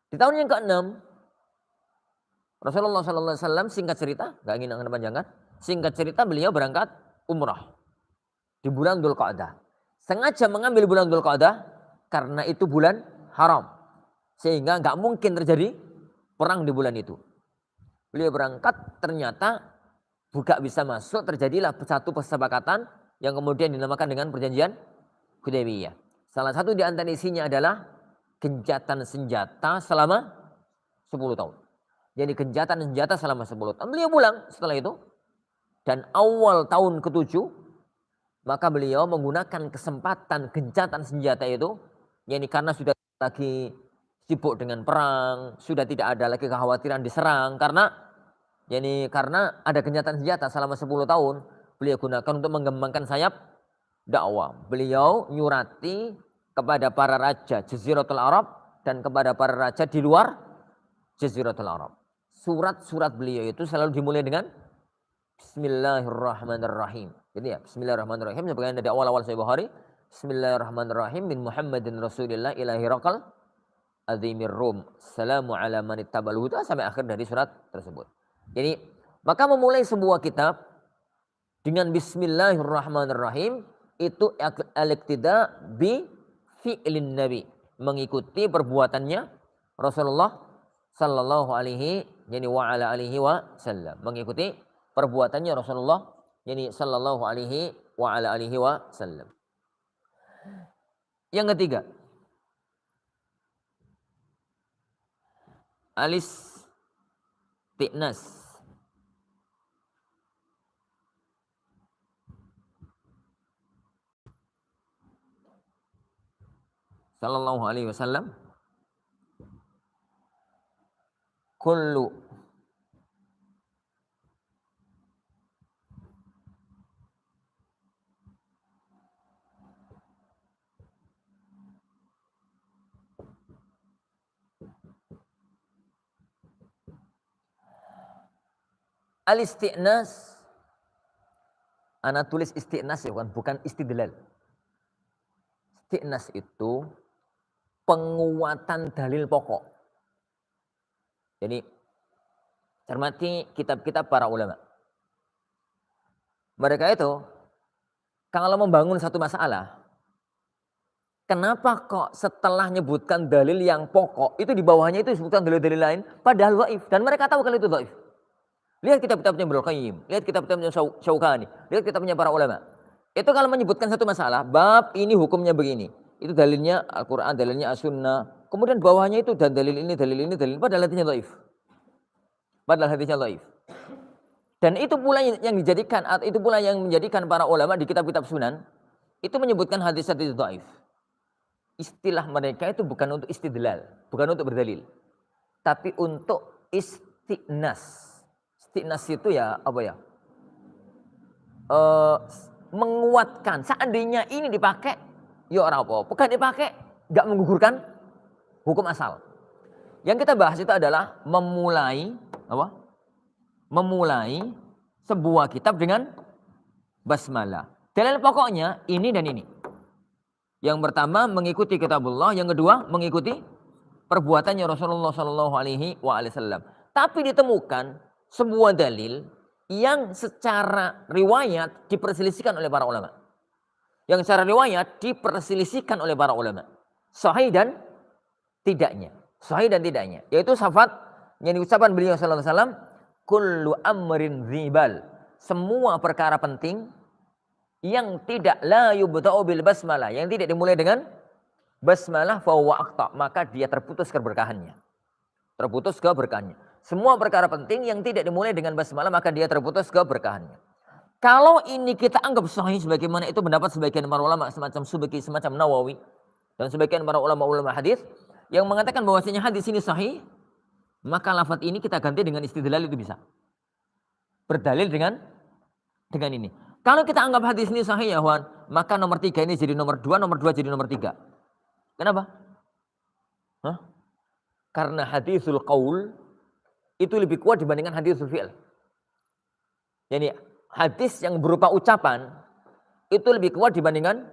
Di tahun yang ke-6 Rasulullah SAW, singkat cerita, nggak ingin panjangkan, singkat cerita beliau berangkat umrah di bulan Dzulqa'dah. Sengaja mengambil bulan Dzulqa'dah karena itu bulan haram, sehingga nggak mungkin terjadi perang di bulan itu. Beliau berangkat, ternyata bukan bisa masuk, terjadilah satu kesepakatan yang kemudian dinamakan dengan perjanjian Hudaybiyah. Salah satu di antara isinya adalah gencatan senjata selama 10 tahun. Jadi gencatan senjata selama 10 tahun. Beliau pulang setelah itu. Dan awal tahun ke-7, maka beliau menggunakan kesempatan gencatan senjata itu, karena sudah lagi sibuk dengan perang, sudah tidak ada lagi kekhawatiran diserang, karena ada gencatan senjata selama 10 tahun, beliau gunakan untuk mengembangkan sayap dakwah. Beliau nyurati kepada para raja Jaziratul Arab dan kepada para raja di luar Jaziratul Arab. Surat-surat beliau itu selalu dimulai dengan Bismillahirrahmanirrahim. Jadi ya, Bismillahirrahmanirrahim. Sebagaimana dari awal-awal Sahih Bukhari, Bismillahirrahmanirrahim min Muhammadin Rasulillah ila Hiraqal Azimir Rum. Salamu ala man ittabal huda, sampai akhir dari surat tersebut. Jadi, maka memulai sebuah kitab dengan Bismillahirrahmanirrahim itu al-iqtida bi fi'lin nabi, mengikuti perbuatannya Rasulullah sallallahu alaihi wa ala alihi wasallam, mengikuti perbuatannya Rasulullah sallallahu alaihi wa ala alihi wasallam. Yang ketiga, al-isti'nas. Sallallahu alaihi wasallam, kullu al-isti'nas, ana tulis isti'nas ya, bukan istidlal. Isti'nas itu penguatan dalil pokok. Jadi cermati kitab-kitab para ulama. Mereka itu kalau membangun satu masalah, kenapa kok setelah menyebutkan dalil yang pokok itu di bawahnya itu disebutkan dalil-dalil lain padahal dhaif, dan mereka tahu kalau itu dhaif. Lihat kitab-kitabnya Ibnu Qayyim, lihat kitab-kitabnya Syaukani, lihat kitabnya para ulama. Itu kalau menyebutkan satu masalah, bab ini hukumnya begini, itu dalilnya Al-Quran, dalilnya As-Sunnah, kemudian bawahnya itu dan dalil ini, padahal hadisnya dhaif. Padahal hadisnya dhaif. Dan itu pula yang menjadikan para ulama di kitab-kitab Sunan itu menyebutkan hadis-hadis dhaif. Istilah mereka itu bukan untuk istidlal, bukan untuk berdalil, tapi untuk isti'nas. Isti'nas itu ya apa ya? Menguatkan. Seandainya ini dipakai, ya orang apa? Bukan dipakai, nggak menggugurkan hukum asal. Yang kita bahas itu adalah memulai apa? memulai sebuah kitab dengan basmalah. Dalil pokoknya ini dan ini. Yang pertama mengikuti kitabullah, yang kedua mengikuti perbuatannya Rasulullah Shallallahu Alaihi Wasallam. Tapi ditemukan sebuah dalil yang secara riwayat diperselisihkan oleh para ulama. Yang secara riwayat diperselisihkan oleh para ulama. Sahih dan tidaknya. Sahih dan tidaknya. Yaitu syafaat yang diucapkan beliau Sallallahu Alaihi Wasallam, kullu amrin dzibal. Semua perkara penting yang tidak la yubta'u bil basmalah, yang tidak dimulai dengan basmalah fa huwa aqta, maka dia terputus keberkahannya. Terputus keberkahannya. Semua perkara penting yang tidak dimulai dengan basmalah maka dia terputus keberkahannya. Kalau ini kita anggap sahih sebagaimana itu pendapat sebagian para ulama semacam Subki, semacam Nawawi dan sebagian para ulama-ulama hadis yang mengatakan bahwasanya hadis ini sahih, maka lafaz ini kita ganti dengan istidlal, itu bisa. Berdalil dengan ini. Kalau kita anggap hadis ini sahih ya Wan, maka nomor 3 ini jadi nomor 2, nomor 2 jadi nomor 3. Kenapa? Karena hadisul qaul itu lebih kuat dibandingkan hadisul fi'l. Jadi hadis yang berupa ucapan itu lebih kuat dibandingkan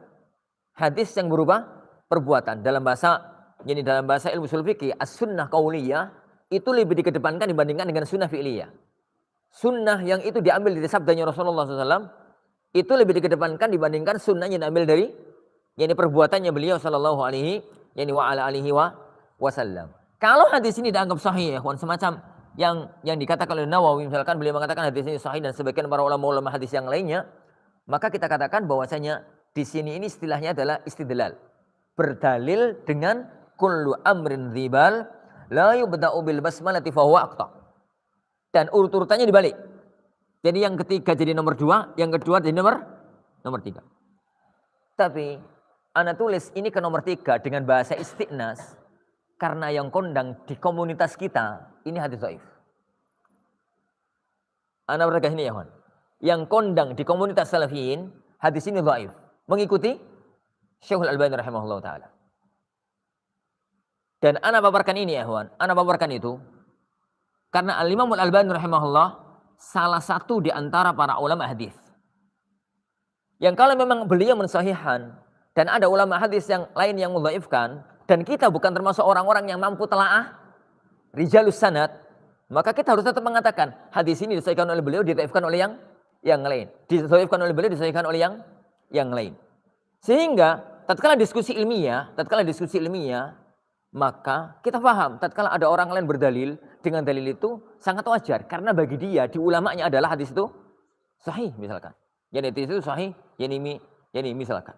hadis yang berupa perbuatan. Dalam bahasa ilmu ushul fikih, as-sunnah qauliyah itu lebih dikedepankan dibandingkan dengan sunnah fi'liyah. Sunnah yang itu diambil dari sabdanya Rasulullah SAW itu lebih dikedepankan dibandingkan sunnah yang diambil dari perbuatannya beliau Sallallahu Alaihi Wasallam. Kalau hadis ini dianggap sahih ya kawan, semacam yang dikatakan oleh Nawawi, misalkan beliau mengatakan hadis ini sahih dan sebagian para ulama hadis yang lainnya, maka kita katakan bahwasanya di sini ini istilahnya adalah istidlal. Berdalil dengan kullu amrin dzibal la yubda'u bil basmalati fa huwa aqta. Dan urut-urutannya dibalik. Jadi yang ketiga jadi nomor 2, yang kedua jadi nomor 3. Tapi ana tulis ini ke nomor 3 dengan bahasa istiqnas karena yang kondang di komunitas kita ini hadis dhaif. Ana berkata ini ya kawan. Yang kondang di komunitas salafiyin hadis ini dhaif. Mengikuti Syekhul Albani rahimahullah taala. Dan ana paparkan ini ya kawan. Ana paparkan itu karena Al-Imam Al-Albani rahimahullah salah satu di antara para ulama hadis. Yang kalau memang beliau mensahihkan dan ada ulama hadis yang lain yang mendhaifkan dan kita bukan termasuk orang-orang yang mampu telaah rijalus sanad, maka kita harus tetap mengatakan hadis ini disahihkan oleh beliau, didhaifkan oleh yang lain. Disahihkan oleh beliau, disahihkan oleh yang lain. Sehingga tatkala diskusi ilmiah, maka kita paham tatkala ada orang lain berdalil dengan dalil itu sangat wajar karena bagi dia di ulamanya adalah hadis itu sahih misalkan. Hadis itu sahih, misalkan.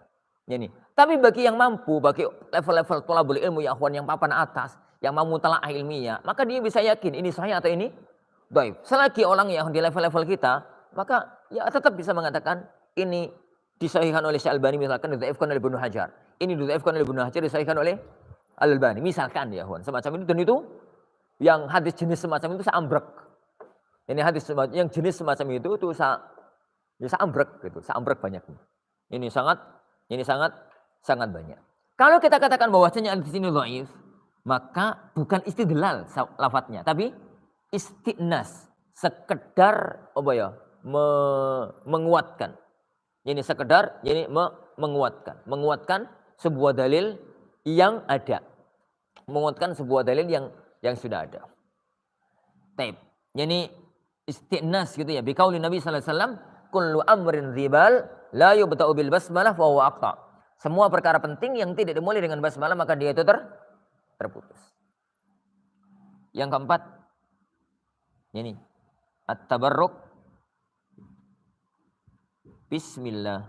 Tapi bagi yang mampu, bagi level-level thalabul ilmu ya akhwan yang papan atas, yang mampu telaah ilmiah, maka dia bisa yakin ini sahih atau ini dhaif. Selagi orang yang di level-level kita, maka ya tetap bisa mengatakan ini disahihkan oleh Syekh Albani misalkan, didhaifkan oleh Ibnu Hajar. Ini didhaifkan oleh Ibnu Hajar, disahihkan oleh Al-Albani misalkan ya akhwan. Semacam itu, dan itu yang hadis jenis semacam itu seambrek. Ini hadis yang jenis semacam itu seambrek gitu, seambrek banyaknya. Ini sangat banyak. Kalau kita katakan bahwasanya hadis ini dhaif, maka bukan istidlal lafadznya, tapi istiqnas, sekedar menguatkan. Ini sekedar menguatkan sebuah dalil yang ada. Menguatkan sebuah dalil yang sudah ada. Taib. Yani istiqnas gitu ya. Biqauli Nabi sallallahu alaihi wasallam, kullu amrin dzibal la yubta'u bil basmalah fa huwa aqta. Semua perkara penting yang tidak dimulai dengan basmalah maka dia itu terputus. Yang keempat, ini at-tabarruk bismillah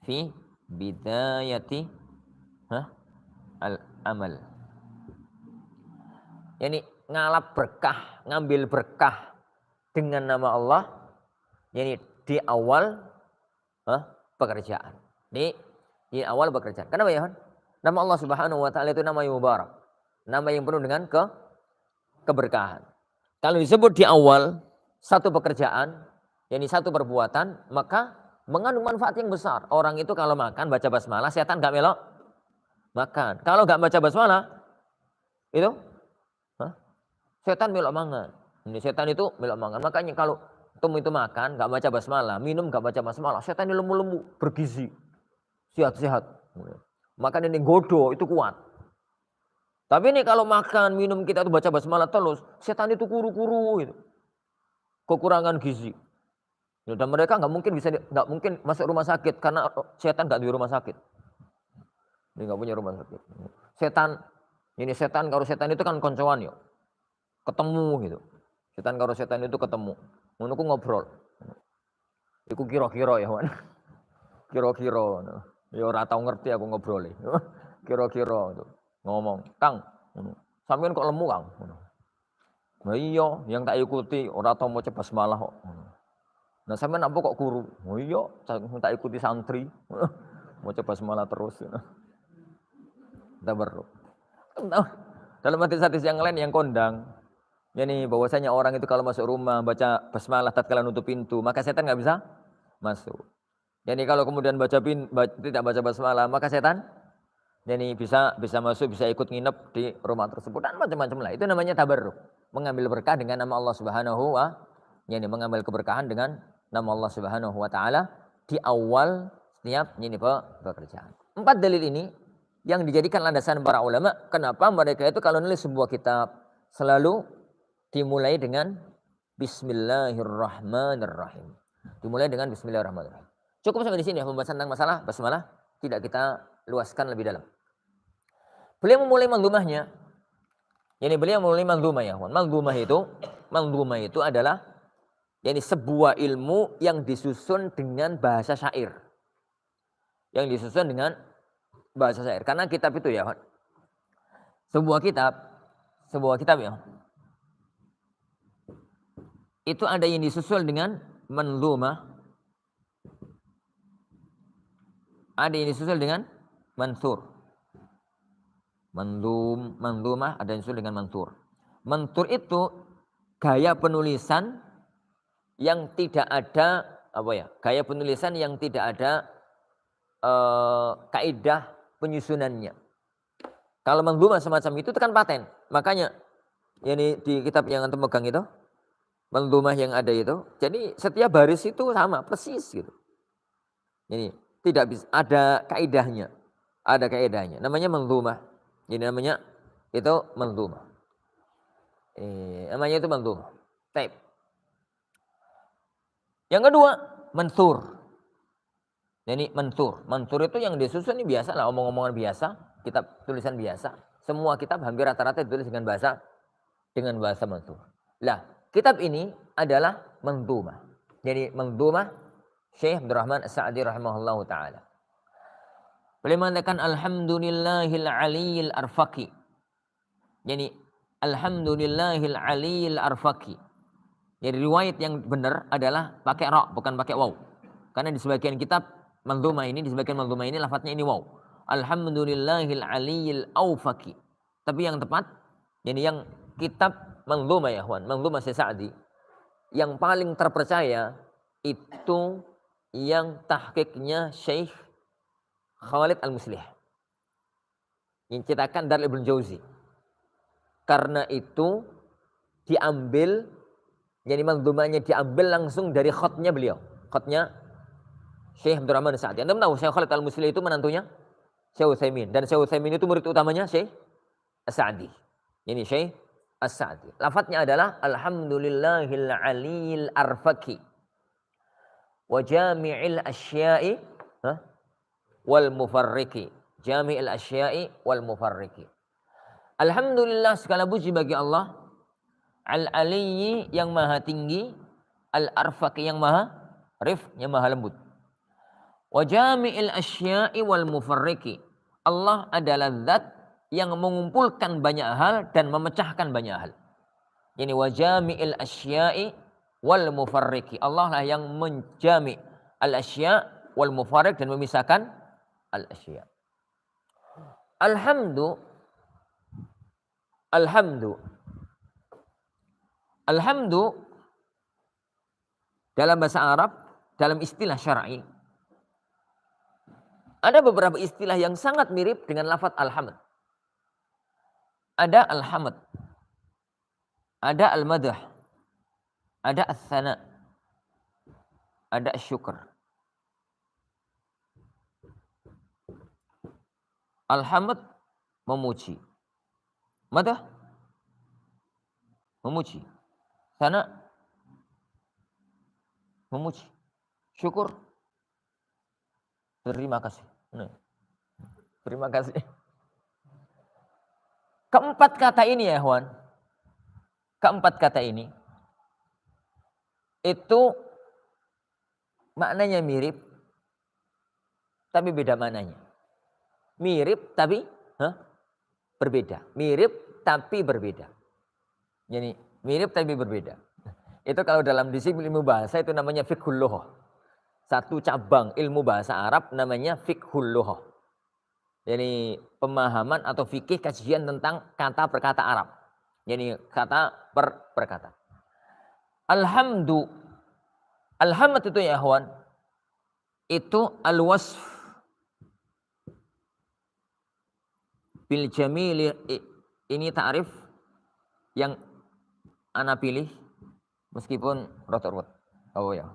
fi bidayati al-amal. Yani ngalap berkah, ngambil berkah dengan nama Allah, yani di awal pekerjaan. Di awal pekerjaan. Kenapa ya? Nama Allah Subhanahu wa taala itu nama yang mubarak. Nama yang penuh dengan keberkahan. Kalau disebut di awal satu pekerjaan, yani satu perbuatan, maka mengandung manfaat yang besar. Orang itu kalau makan baca basmalah, setan gak melok makan. Kalau gak baca basmalah, itu setan melok mangan. Ini setan itu melok mangan. Makanya kalau itu makan nggak baca basmalah, minum nggak baca basmalah, setan ini lemu-lemu, bergizi, sehat-sehat. Makan ini godo itu kuat. Tapi ini kalau makan minum kita tuh baca basmalah terus, setan itu kuru-kuru gitu. Kekurangan gizi. Dan mereka nggak mungkin masuk rumah sakit karena setan nggak di rumah sakit. Dia nggak punya rumah sakit. Setan kalau setan itu kan koncoan yo, ketemu gitu. Setan kalau setan itu ketemu, ngono ku ngobrol. Iku kira-kira ya, Wan. Kira-kira. Ya ora tau ngerti aku ngobrol. Kira-kira itu ngomong, Kang, sampean kok lemu Kang? Nah iya, yang tak ikuti ora tau mau cepet malah kok. Nah sampean apa kok guru? Oh iya, tak ikuti santri. Mau cepet malah terus. Tabarruk. Dalam hadis-hadis yang lain yang kondang, jadi bahwasanya orang itu kalau masuk rumah baca basmalah tatkala nutup pintu, maka setan nggak bisa masuk. Jadi kalau kemudian tidak baca basmalah, maka setan jadi bisa masuk, bisa ikut nginep di rumah tersebut dan macam-macam lah. Itu namanya tabarruk, mengambil berkah dengan nama Allah Subhanahu wa yani mengambil keberkahan dengan nama Allah Subhanahu wa taala di awal setiap pekerjaan. 4 dalil ini yang dijadikan landasan para ulama kenapa mereka itu kalau nulis sebuah kitab selalu dimulai dengan Bismillahirrahmanirrahim. Dimulai dengan Bismillahirrahmanirrahim. Cukup sampai di sini ya pembahasan tentang masalah basmalah, tidak kita luaskan lebih dalam. Beliau memulai manzumahnya. Yani beliau memulai manzumah ya. Manzumah itu adalah yani sebuah ilmu yang disusun dengan bahasa syair. Yang disusun dengan bahasa syair. Karena kitab itu ya, sebuah kitab ya. Itu ada yang disusul dengan manzumah, ada yang disusul dengan mansur. Manzumah ada yang disusul dengan mansur. Mansur itu gaya penulisan yang tidak ada gaya penulisan yang tidak ada kaidah penyusunannya. Kalau manzumah semacam itu kan paten. Makanya yani di kitab yang antum pegang itu, manzumah yang ada itu, jadi setiap baris itu sama persis gitu. Ini tidak bisa ada kaidahnya. Ada kaidahnya. Namanya manzumah. Jadi namanya itu manzumah. Namanya itu manzumah. Taib. Yang kedua, mansur. Jadi mansur itu yang disusun ini biasa lah, omong-omongan biasa, kitab tulisan biasa. Semua kitab hampir rata-rata ditulis dengan bahasa mansur. Lah, kitab ini adalah manzumah. Jadi manzumah Syekh Abdurrahman As-Sa'di rahimahullahu taala. Beliau mengatakan alhamdulillahil aliyil arfaqi. Jadi alhamdulillahil aliyil arfaqi. Jadi riwayat yang benar adalah pakai ra bukan pakai waw. Karena di sebagian kitab manzumah ini lafadznya ini waw. Alhamdulillahil aliyil aufaqi. Tapi yang tepat jadi yang kitab manzumah ya Wan, manzumah Syekh Sa'di yang paling terpercaya itu yang tahqiqnya Syekh Khalid Al-Muslih. Yang cetakan dari Ibnu Jauzi. Karena itu diambil, jadi manzumahnya diambil langsung dari khotnya beliau. Khotnya Syekh Abdurrahman As-Sa'di. Anda tahu Syekh Khalid Al-Muslih itu menantunya Syekh Utsaimin. Dan Syekh Utsaimin itu murid utamanya Syekh As-Sa'di. Ini Syekh As-Sa'di. Lafadznya adalah alhamdulillahil aliyil arfaqi wa jami'il asya'i wal mufarriqi. Jami'il asya'i wal mufarriqi. Alhamdulillah segala puji bagi Allah, al-aliyyi yang maha tinggi, al-arfaqi yang maha rif, yang maha lembut. Wa jami'il asya'i wal mufarriqi. Allah adalah zat yang mengumpulkan banyak hal dan memecahkan banyak hal. Ini wa jami'il asya'i wal mufarriqi. Allah lah yang menjami' al-asya' wal mufarriq dan memisahkan al-asya'. Alhamdu dalam bahasa Arab, dalam istilah syar'i, ada beberapa istilah yang sangat mirip dengan lafaz alhamd. Ada alhamd, ada al-madah, ada as-sana, ada syukur. Alhamd memuji. Madah memuji. Sana memuji. Syukur terima kasih. Nah, terima kasih. Keempat kata ini ya, Ikhwan. Keempat kata ini itu maknanya mirip tapi beda maknanya. Mirip tapi berbeda. Mirip tapi berbeda. Jadi mirip tapi berbeda. Itu kalau dalam disiplin ilmu bahasa itu namanya fiqhul lughah. Satu cabang ilmu bahasa Arab namanya fiqhul lughah. Jadi pemahaman atau fikih kajian tentang kata perkata Arab. Jadi kata per perkata. Alhamd itu ya ikhwan, itu al-wasf bil jamil. Ini ta'rif yang ana pilih meskipun rot-rot. Oh ya.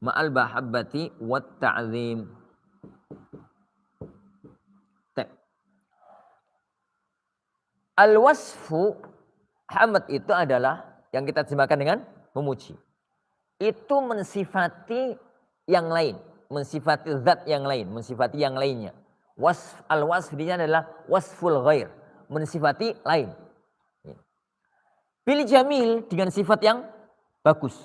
Ma'al bahabbati wat ta'zim. Al-wasfu hamd itu adalah yang kita terjemahkan dengan memuji. Itu mensifati yang lain, mensifati zat yang lain, mensifati yang lainnya. Al-wasf ini adalah wasful ghair, mensifati lain. Bil jamil dengan sifat yang bagus.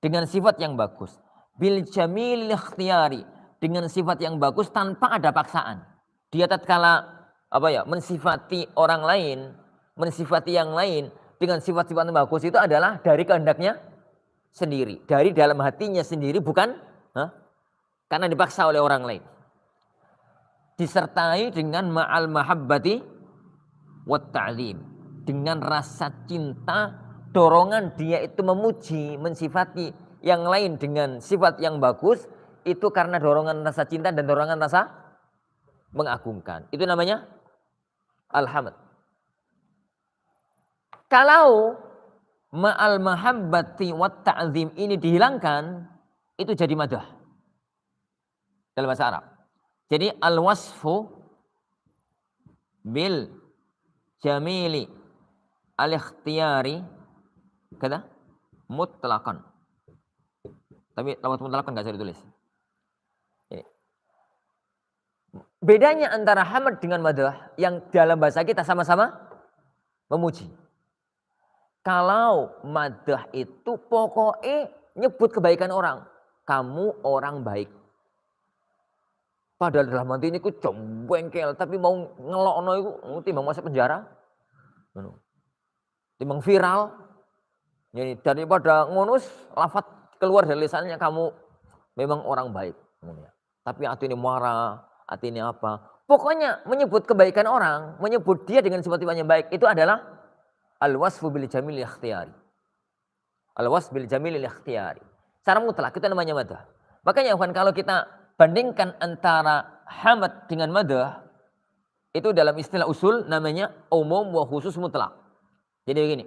Dengan sifat yang bagus. Bil jamil ikhtiyari, dengan sifat yang bagus tanpa ada paksaan. Dia tatkala mensifati orang lain, mensifati yang lain dengan sifat-sifat yang bagus itu adalah dari kehendaknya sendiri, dari dalam hatinya sendiri, bukan karena dipaksa oleh orang lain. Disertai dengan ma'al mahabbati wat ta'zim, dengan rasa cinta, dorongan dia itu memuji, mensifati yang lain dengan sifat yang bagus, itu karena dorongan rasa cinta dan dorongan rasa mengagungkan. Itu namanya alhamd. Kalau ma'al mahabbati wat ta'zim ini dihilangkan, itu jadi madah dalam bahasa Arab. Jadi al-wasfu bil jamili al-ikhtiyari kata mutlaqan. Tapi lafaz mutlaqan enggak bisa ditulis. Ini. Bedanya antara hamd dengan madah yang dalam bahasa kita sama-sama memuji. Kalau madah itu pokoknya nyebut kebaikan orang. Kamu orang baik. Padahal dalam hati ini ku jombengkel, tapi mau ngelokno iku timbang masuk penjara. Timbang viral. Jadi daripada ngonus lafaz keluar dari lisannya kamu memang orang baik. Tapi hati ini marah, hati ini apa. Pokoknya menyebut kebaikan orang, menyebut dia dengan sifat-sifatnya baik, itu adalah al-wasfu bil jamil ikhtiyari. Al-wasf bil jamil ikhtiyari. Secara mutlak itu namanya madah. Makanya kalau kita bandingkan antara hamd dengan madah, itu dalam istilah usul namanya umum wa khusus mutlak. Jadi begini.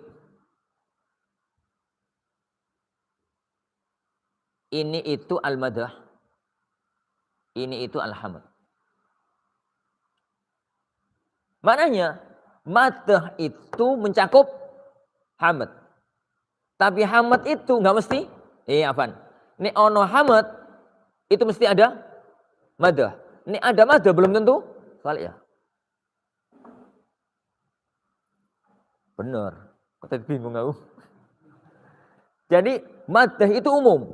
Ini itu al-madah. Ini itu al-hamd. Maknanya madah itu mencakup hamd. Tapi hamd itu enggak mesti Ini ono hamd itu mesti ada madah. Ini ada madah belum tentu salih ya. Benar. Kok tadi bingung aku. Jadi madah itu umum.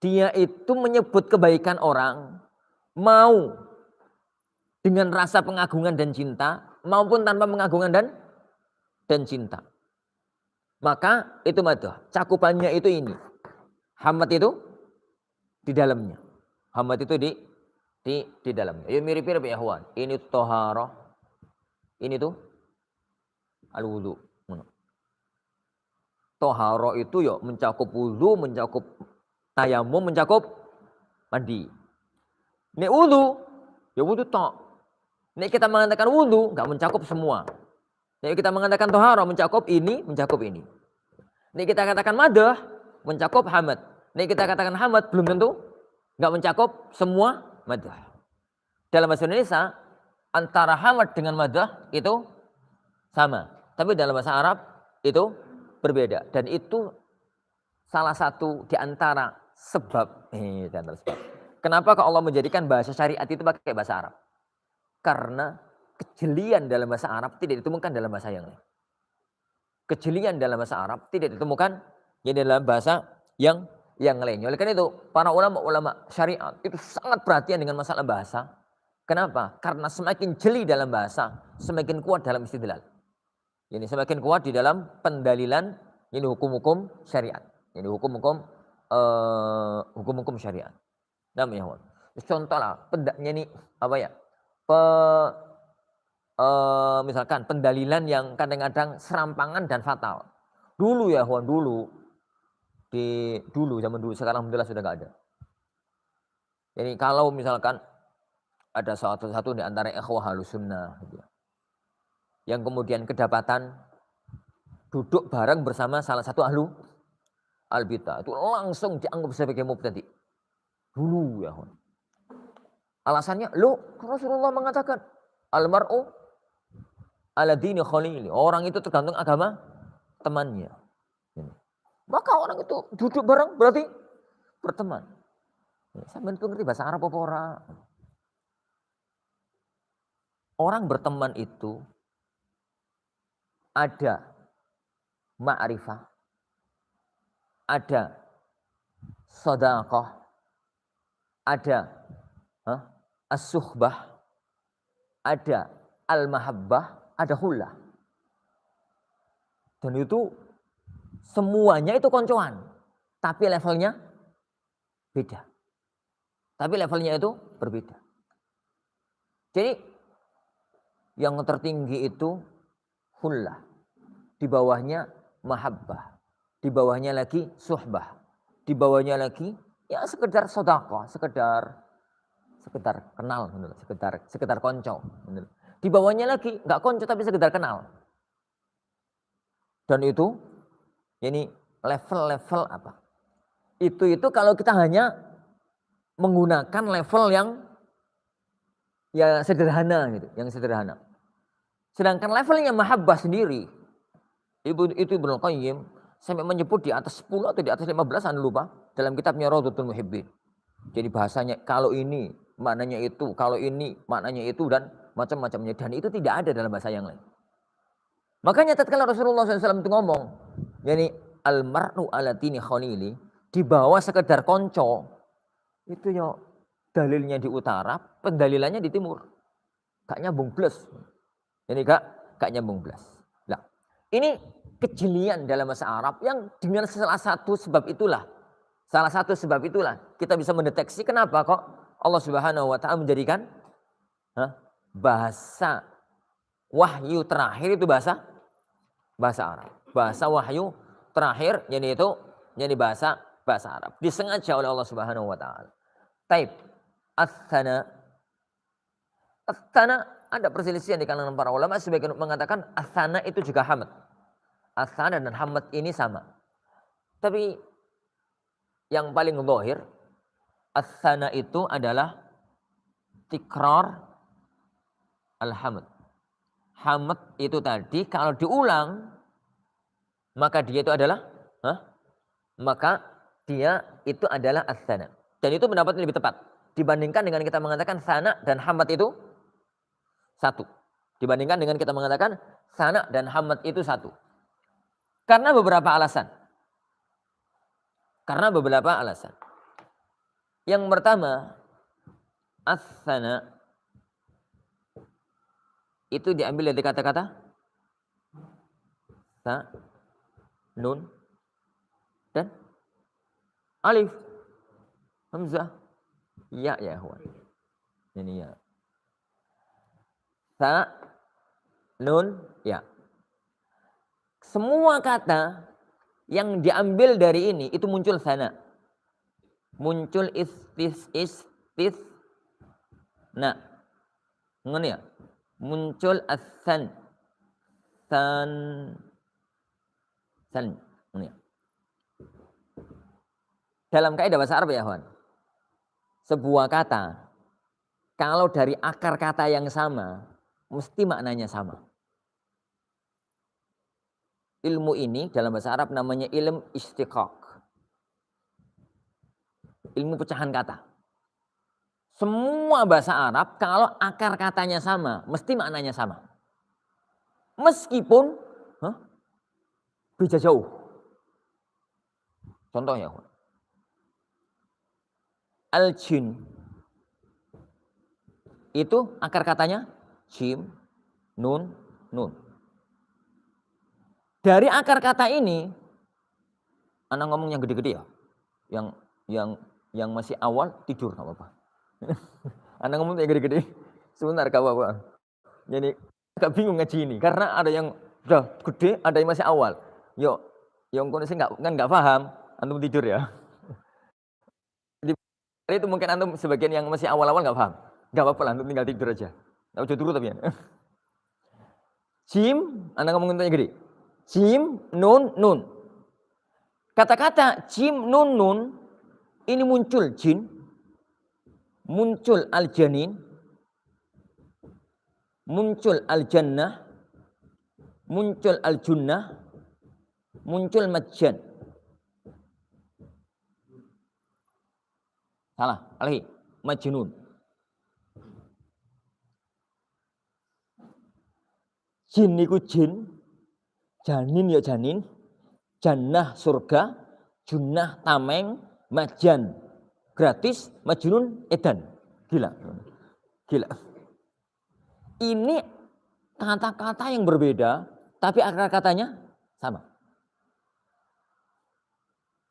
Dia itu menyebut kebaikan orang, mau dengan rasa pengagungan dan cinta, maupun tanpa pengagungan dan cinta. Maka itu madah. Cakupannya itu ini. Hamd itu di dalamnya. Hamd itu di dalamnya. Ya mirip-mirip ya ikhwan. Ini toharoh. Ini tuh al-wudu. Toharoh itu ya mencakup wudu, mencakup tayamum, mencakup mandi. Nek wudu, ya wudu tok. Nek kita mengatakan wudu, enggak mencakup semua. Jadi kita mengatakan tohara mencakup ini, mencakup ini. Ini kita katakan madah, mencakup hamad. Ini kita katakan hamad, belum tentu nggak mencakup semua madah. Dalam bahasa Indonesia, antara hamad dengan madah itu sama. Tapi dalam bahasa Arab itu berbeda. Dan itu salah satu di antara sebab. Kenapa kalau Allah menjadikan bahasa syariat itu pakai bahasa Arab? Karena kejelian dalam bahasa Arab tidak ditemukan dalam bahasa yang lain. Kejelian dalam bahasa Arab tidak ditemukan dalam bahasa yang lainnya. Oleh karena itu, para ulama-ulama syariat itu sangat perhatian dengan masalah bahasa. Kenapa? Karena semakin jeli dalam bahasa, semakin kuat dalam istidlal. Ini semakin kuat di dalam pendalilan ini hukum-hukum syariat. Ini hukum-hukum syariat. Namanya contoh lah, ini apa ya? Misalkan pendalilan yang kadang-kadang serampangan dan fatal. Dulu ya, dulu zaman dulu, sekarang alhamdulillah sudah nggak ada. Jadi kalau misalkan ada satu di antara ikhwah Ahlussunnah gitu ya, yang kemudian kedapatan duduk bareng bersama salah satu ahlu al-bidah, itu langsung dianggap sebagai mubtadi. Dulu ya. Alasannya, Rasulullah mengatakan al-mar'u ala dini khalili. Orang itu tergantung agama temannya. Maka orang itu duduk bareng berarti berteman. Sampeyan itu ngerti bahasa Arab apa ora? Orang berteman itu ada ma'rifah, ada shadaqah, ada as-suhbah, ada al-mahabbah, ada hullah. Dan itu semuanya itu koncoan, tapi levelnya beda. Tapi levelnya itu berbeda. Jadi yang tertinggi itu hullah, di bawahnya mahabbah, di bawahnya lagi suhbah, di bawahnya lagi ya sekedar sedekah, sekedar kenal, sekedar konco. Di bawahnya lagi nggak konco tapi sekedar kenal. Dan itu ini level-level apa? Itu kalau kita hanya menggunakan level yang ya sederhana gitu, yang sederhana. Sedangkan levelnya mahabbah sendiri, itu Ibnu Qayyim sampai menyebut di atas 10 atau di atas 15, anda lupa, dalam kitabnya Rawdatul Muhibbin. Jadi bahasanya kalau ini maknanya itu, kalau ini maknanya itu dan macam-macamnya. Dan itu tidak ada dalam bahasa yang lain. Makanya tatkala Rasulullah SAW itu ngomong, yani al-mar'u ala dini khalili, di bawah sekedar konco, itu ya dalilnya di utara, pendalilannya di timur. Gak nyambung blas. Ini gak nyambung blas. Nah, ini kejelian dalam bahasa Arab yang dengan salah satu sebab itulah kita bisa mendeteksi kenapa kok Allah Subhanahu wa taala menjadikan bahasa wahyu terakhir itu bahasa Arab. Bahasa wahyu terakhir jadi bahasa Arab. Disengaja oleh Allah Subhanahu wa taala. Taib. Ats-tsana. Ats-tsana ada perselisihan di kalangan para ulama, sebagian mengatakan ats-tsana itu juga hamad. Ats-tsana dan hamad ini sama. Tapi yang paling zahir ats-tsana itu adalah tikrar al-hamad. Hamad itu tadi kalau diulang maka dia itu adalah ats-tsana. Dan itu pendapat yang lebih tepat dibandingkan dengan kita mengatakan tsana dan hamad itu satu. Dibandingkan dengan kita mengatakan tsana dan hamad itu satu. Karena beberapa alasan. Yang pertama, ats-tsana itu diambil dari kata-kata ta, nun, dan alif, hamzah, ya ikhwan. Ini ya. Ta, nun, ya. Semua kata yang diambil dari ini itu muncul sana. Muncul nah. Ngene ya. Muncul as-san. san. Dalam kaidah bahasa Arab ya, kawan. Sebuah kata kalau dari akar kata yang sama, mesti maknanya sama. Ilmu ini dalam bahasa Arab namanya ilmu istiqaq. Ilmu pecahan kata. Semua bahasa Arab kalau akar katanya sama, mesti maknanya sama. Meskipun beda jauh. Contoh ya, al-jin itu akar katanya jim, nun, nun. Dari akar kata ini, anak ngomong yang gede-gede ya, yang masih awal tidur nggak apa-apa. Anak ngomong yang gede-gede, sebentar gak apa-apa. Jadi agak bingung ngaji ini karena ada yang udah gede, ada yang masih awal. Yo, yang kondisi nggak paham, antum tidur ya. Jadi itu mungkin antum sebagian yang masih awal-awal nggak paham, nggak apa-apa lah, antum tinggal tidur aja. Nggak usah turun tapi ya. Jim, anak ngomong yang gede. Jim, nun, nun. Kata-kata jim, nun, nun ini muncul jin, muncul al-janin, muncul al-jannah, muncul al-junnah, muncul majjan. Salah, alhi, majnun. Jin niku jin, janin ya janin, jannah surga, junnah tameng, majjan gratis, majnun edan. Gila. Gila. Ini kata-kata yang berbeda, tapi akar katanya sama.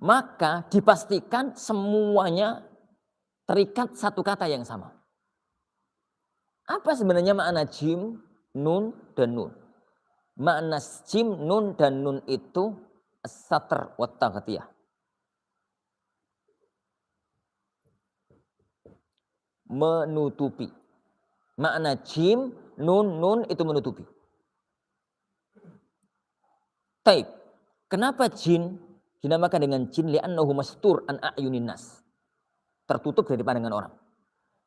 Maka dipastikan semuanya terikat satu kata yang sama. Apa sebenarnya makna jim, nun, dan nun? Makna jim, nun, dan nun itu as-satr wa taghtiyah. Menutupi. Makna jim, nun, nun itu menutupi. Taib. Kenapa jin dinamakan dengan jin? Li'annahu mastur an a'yunin nas. Tertutup dari pandangan orang.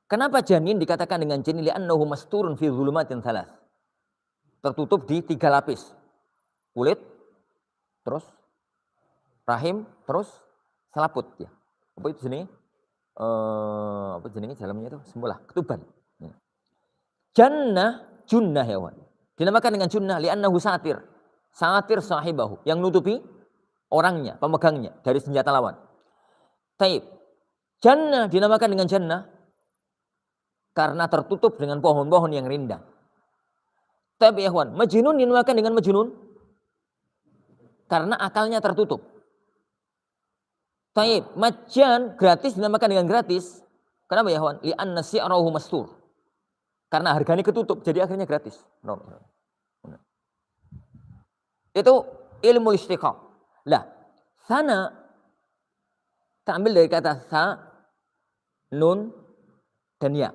Kenapa janin dikatakan dengan jin? Li'annahu masturun fi dhulumatin thalath. Tertutup di 3 lapis. Kulit, terus rahim, terus selaput ya. Apa itu jenis? Apa jenisnya dalamnya itu? Semula, ketuban. Jannah, junnah ya kawan. Dinamakan dengan junnah li'annahu satir. Satir sahibahu, yang nutupi orangnya, pemegangnya dari senjata lawan. Taib. Jannah dinamakan dengan jannah karena tertutup dengan pohon-pohon yang rindang. Taib ya kawan, majnun dinamakan dengan majnun karena akalnya tertutup. Taib, majjan gratis dinamakan dengan gratis. Kenapa ya kawan? Li'anna si'rahu mastur. Karena harganya ketutup, jadi akhirnya gratis. Itu ilmu istiqaq. Lah, sana terambil dari kata sa, nun, dan ya.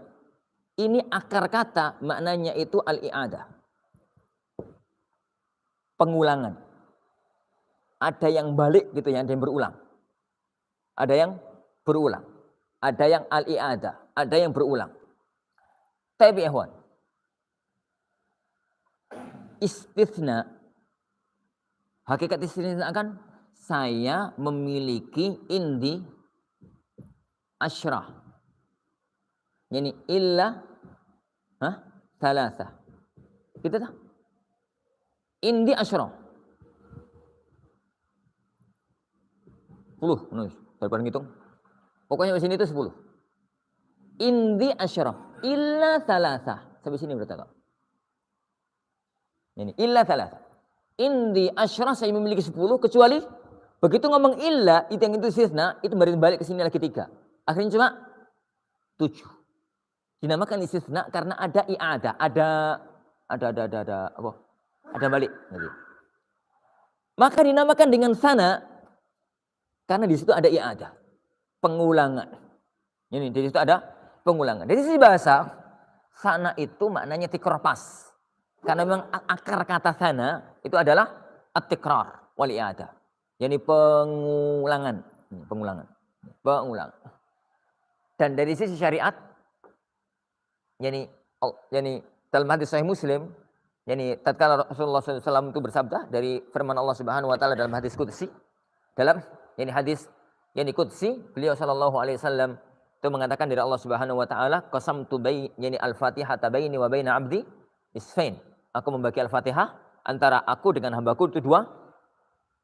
Ini akar kata maknanya itu al-i'adah. Pengulangan. Ada yang balik gitu ya, ada yang berulang. Ada yang berulang. Ada yang al-i'adah, ada yang berulang. Tapi ikhwan, istitsna. Hakikat istitsna kan saya memiliki indi asyrah. Yani illa thalatha. Gitu tak? Indi asyrah. 10 menulis. Daripada ngitung. Pokoknya di sini itu 10. Indi asyrah. Illa thalatha. Sampai sini berarti kak. Ini illa thalatha. Indi asyrah saya memiliki 10 kecuali begitu ngomong illa itu yang itu istisna itu balik ke sini lagi 3. Akhirnya cuma 7. Dinamakan istisna karena ada i'adah, ada apa? Ada balik gitu. Maka dinamakan dengan sana karena di situ ada i'adah, pengulangan. Ini di situ ada pengulangan. Dari sisi bahasa sana itu maknanya tikor pas. Karena memang akar kata sana itu adalah at-tikrar wal i'adah. Yani pengulangan. Pengulangan. Dan dari sisi syariat, yani dalam hadis Sahih Muslim, yani tatkala Rasulullah SAW itu bersabda dari firman Allah Subhanahu wa taala dalam hadis qudsi, dalam yani hadis yani qudsi, beliau sallallahu alaihi wasallam itu mengatakan dari Allah Subhanahu wa taala, qasamtu yani al-Fatihata baini wa baina 'abdi isfain. Aku membagi Al-Fatihah antara aku dengan hambaku itu dua,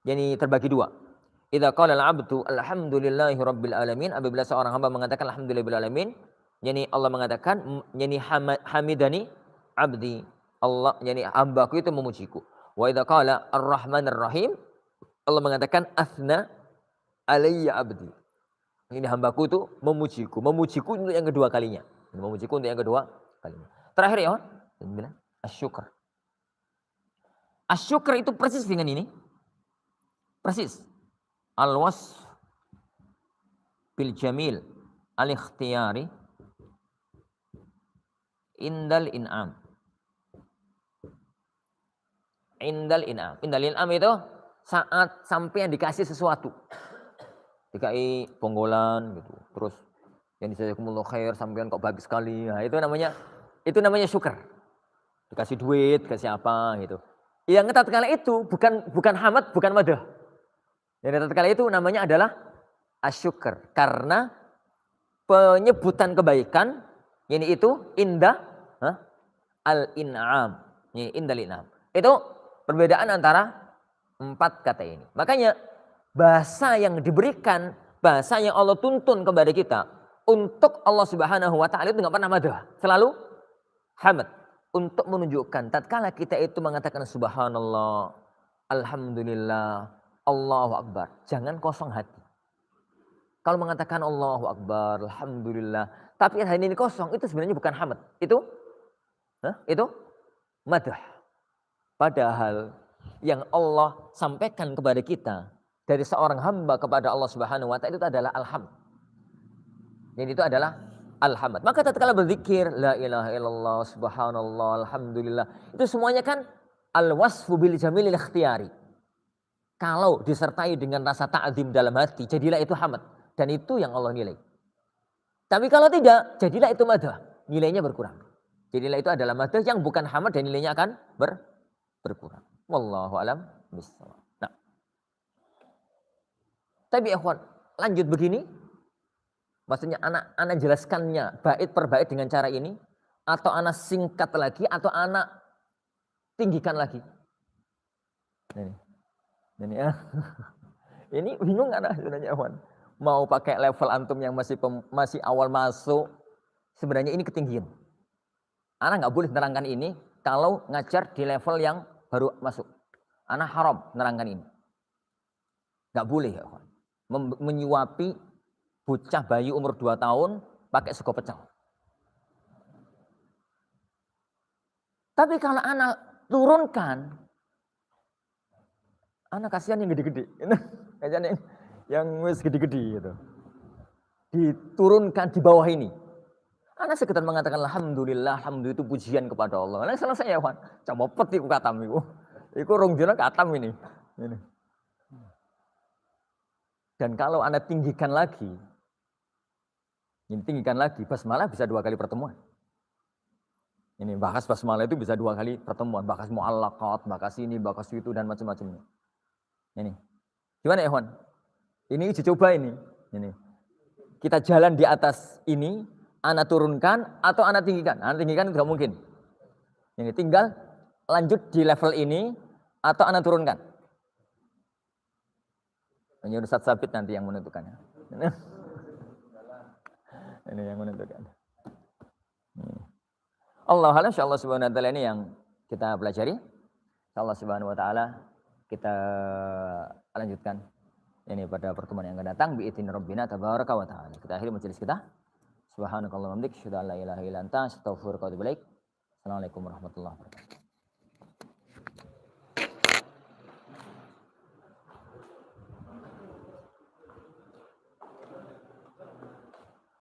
yani terbagi dua. Idza qala al-'abdu alhamdulillahi rabbil alamin, apabila seorang hamba mengatakan alhamdulillahil alamin, yani Allah mengatakan yani hamidani abdi, Allah yani hambaku itu memujiku. Wa idza qala ar-rahmanir rahim, Allah mengatakan asna alayya abdi. Ini hambaku itu memujiku untuk yang kedua kalinya. Memujiku untuk yang kedua kalinya. Terakhir ya, bilang asyukur. Asyukur itu persis dengan ini. Persis. Al-wasf bil jamil al-ikhtiyari indal in'am. Indal in'am itu saat sampai yang dikasih sesuatu. Dikai ponggolan gitu. Terus yang jazakumullah khair, sampean kok bagus sekali. Nah, itu namanya syukur. Dikasih duit, dikasih apa gitu. Yang tatkala itu bukan hamad, bukan madah. Yang tatkala itu namanya adalah asyukur, karena penyebutan kebaikan ini itu indah al-in'am. Ini indal in'am. Itu perbedaan antara empat kata ini. Makanya bahasa yang diberikan, bahasa yang Allah tuntun kepada kita untuk Allah Subhanahu wa taala itu enggak pernah madah, selalu hamad, untuk menunjukkan tatkala kita itu mengatakan subhanallah, alhamdulillah, Allahu akbar, jangan kosong hati. Kalau mengatakan Allahu akbar, alhamdulillah, tapi hati ini kosong, itu sebenarnya bukan hamad. Itu madah. Padahal yang Allah sampaikan kepada kita dari seorang hamba kepada Allah Subhanahu wa taala itu adalah alhamd. Jadi itu adalah alhamd. Maka tatkala berzikir la ilaha illallah, subhanallah, alhamdulillah, itu semuanya kan al-wasfu bil jamilil ikhtiyari. Kalau disertai dengan rasa ta'zim dalam hati, jadilah itu hamd, dan itu yang Allah nilai. Tapi kalau tidak, jadilah itu madah, nilainya berkurang. Jadilah itu adalah madah yang bukan hamd dan nilainya akan berkurang. Wallahu alam bishawab. Nah, tapi ikhwan, lanjut begini, maksudnya anak jelaskannya bait per bait dengan cara ini, atau anak singkat lagi, atau anak tinggikan lagi. Ini ya. Ini bingung anak sebenarnya ikhwan. Mau pakai level antum yang masih awal masuk, sebenarnya ini ketinggian. Anak nggak boleh menerangkan ini kalau ngajar di level yang baru masuk. Anak haram menerangkan ini. Nggak boleh ya ikhwan. Menyuapi bocah bayi umur 2 tahun pakai sego pecel. Tapi kalau anak turunkan, anak kasihan yang gede-gede. Kasihan yang wis gede-gede gitu. Diturunkan di bawah ini. Anak sekedar mengatakan alhamdulillah, alhamdulillah itu pujian kepada Allah. Nah, selesai ya, Wan. Camopet iku katam iku. Iku rong dina katam ini. Dan kalau Anda tinggikan lagi, basmalah bisa 2 kali pertemuan. Ini bahas basmalah itu bisa 2 kali pertemuan, bahas mu'allaqat, bahas ini, bahas itu dan macam-macamnya. Ini. Gimana ya, Wan? Ini uji coba ini. Kita jalan di atas ini, Anda turunkan atau Anda tinggikan. Anda tinggikan itu tidak mungkin. Ini tinggal lanjut di level ini atau Anda turunkan. Hanya Ustaz Sabit nanti yang menentukannya. Ini yang menentukan. Allah Subhanahu wa taala ini yang kita pelajari. Allah Subhanahu wa taala kita lanjutkan ini pada pertemuan yang akan datang bi'idzni rabbina tabaraka wa taala. Kita akhiri majelis kita. Subhanakallahumma wa bihamdika asyhadu an la ilaha illa anta astaghfiruka wa atubu ilaik. Assalamualaikum warahmatullahi wabarakatuh.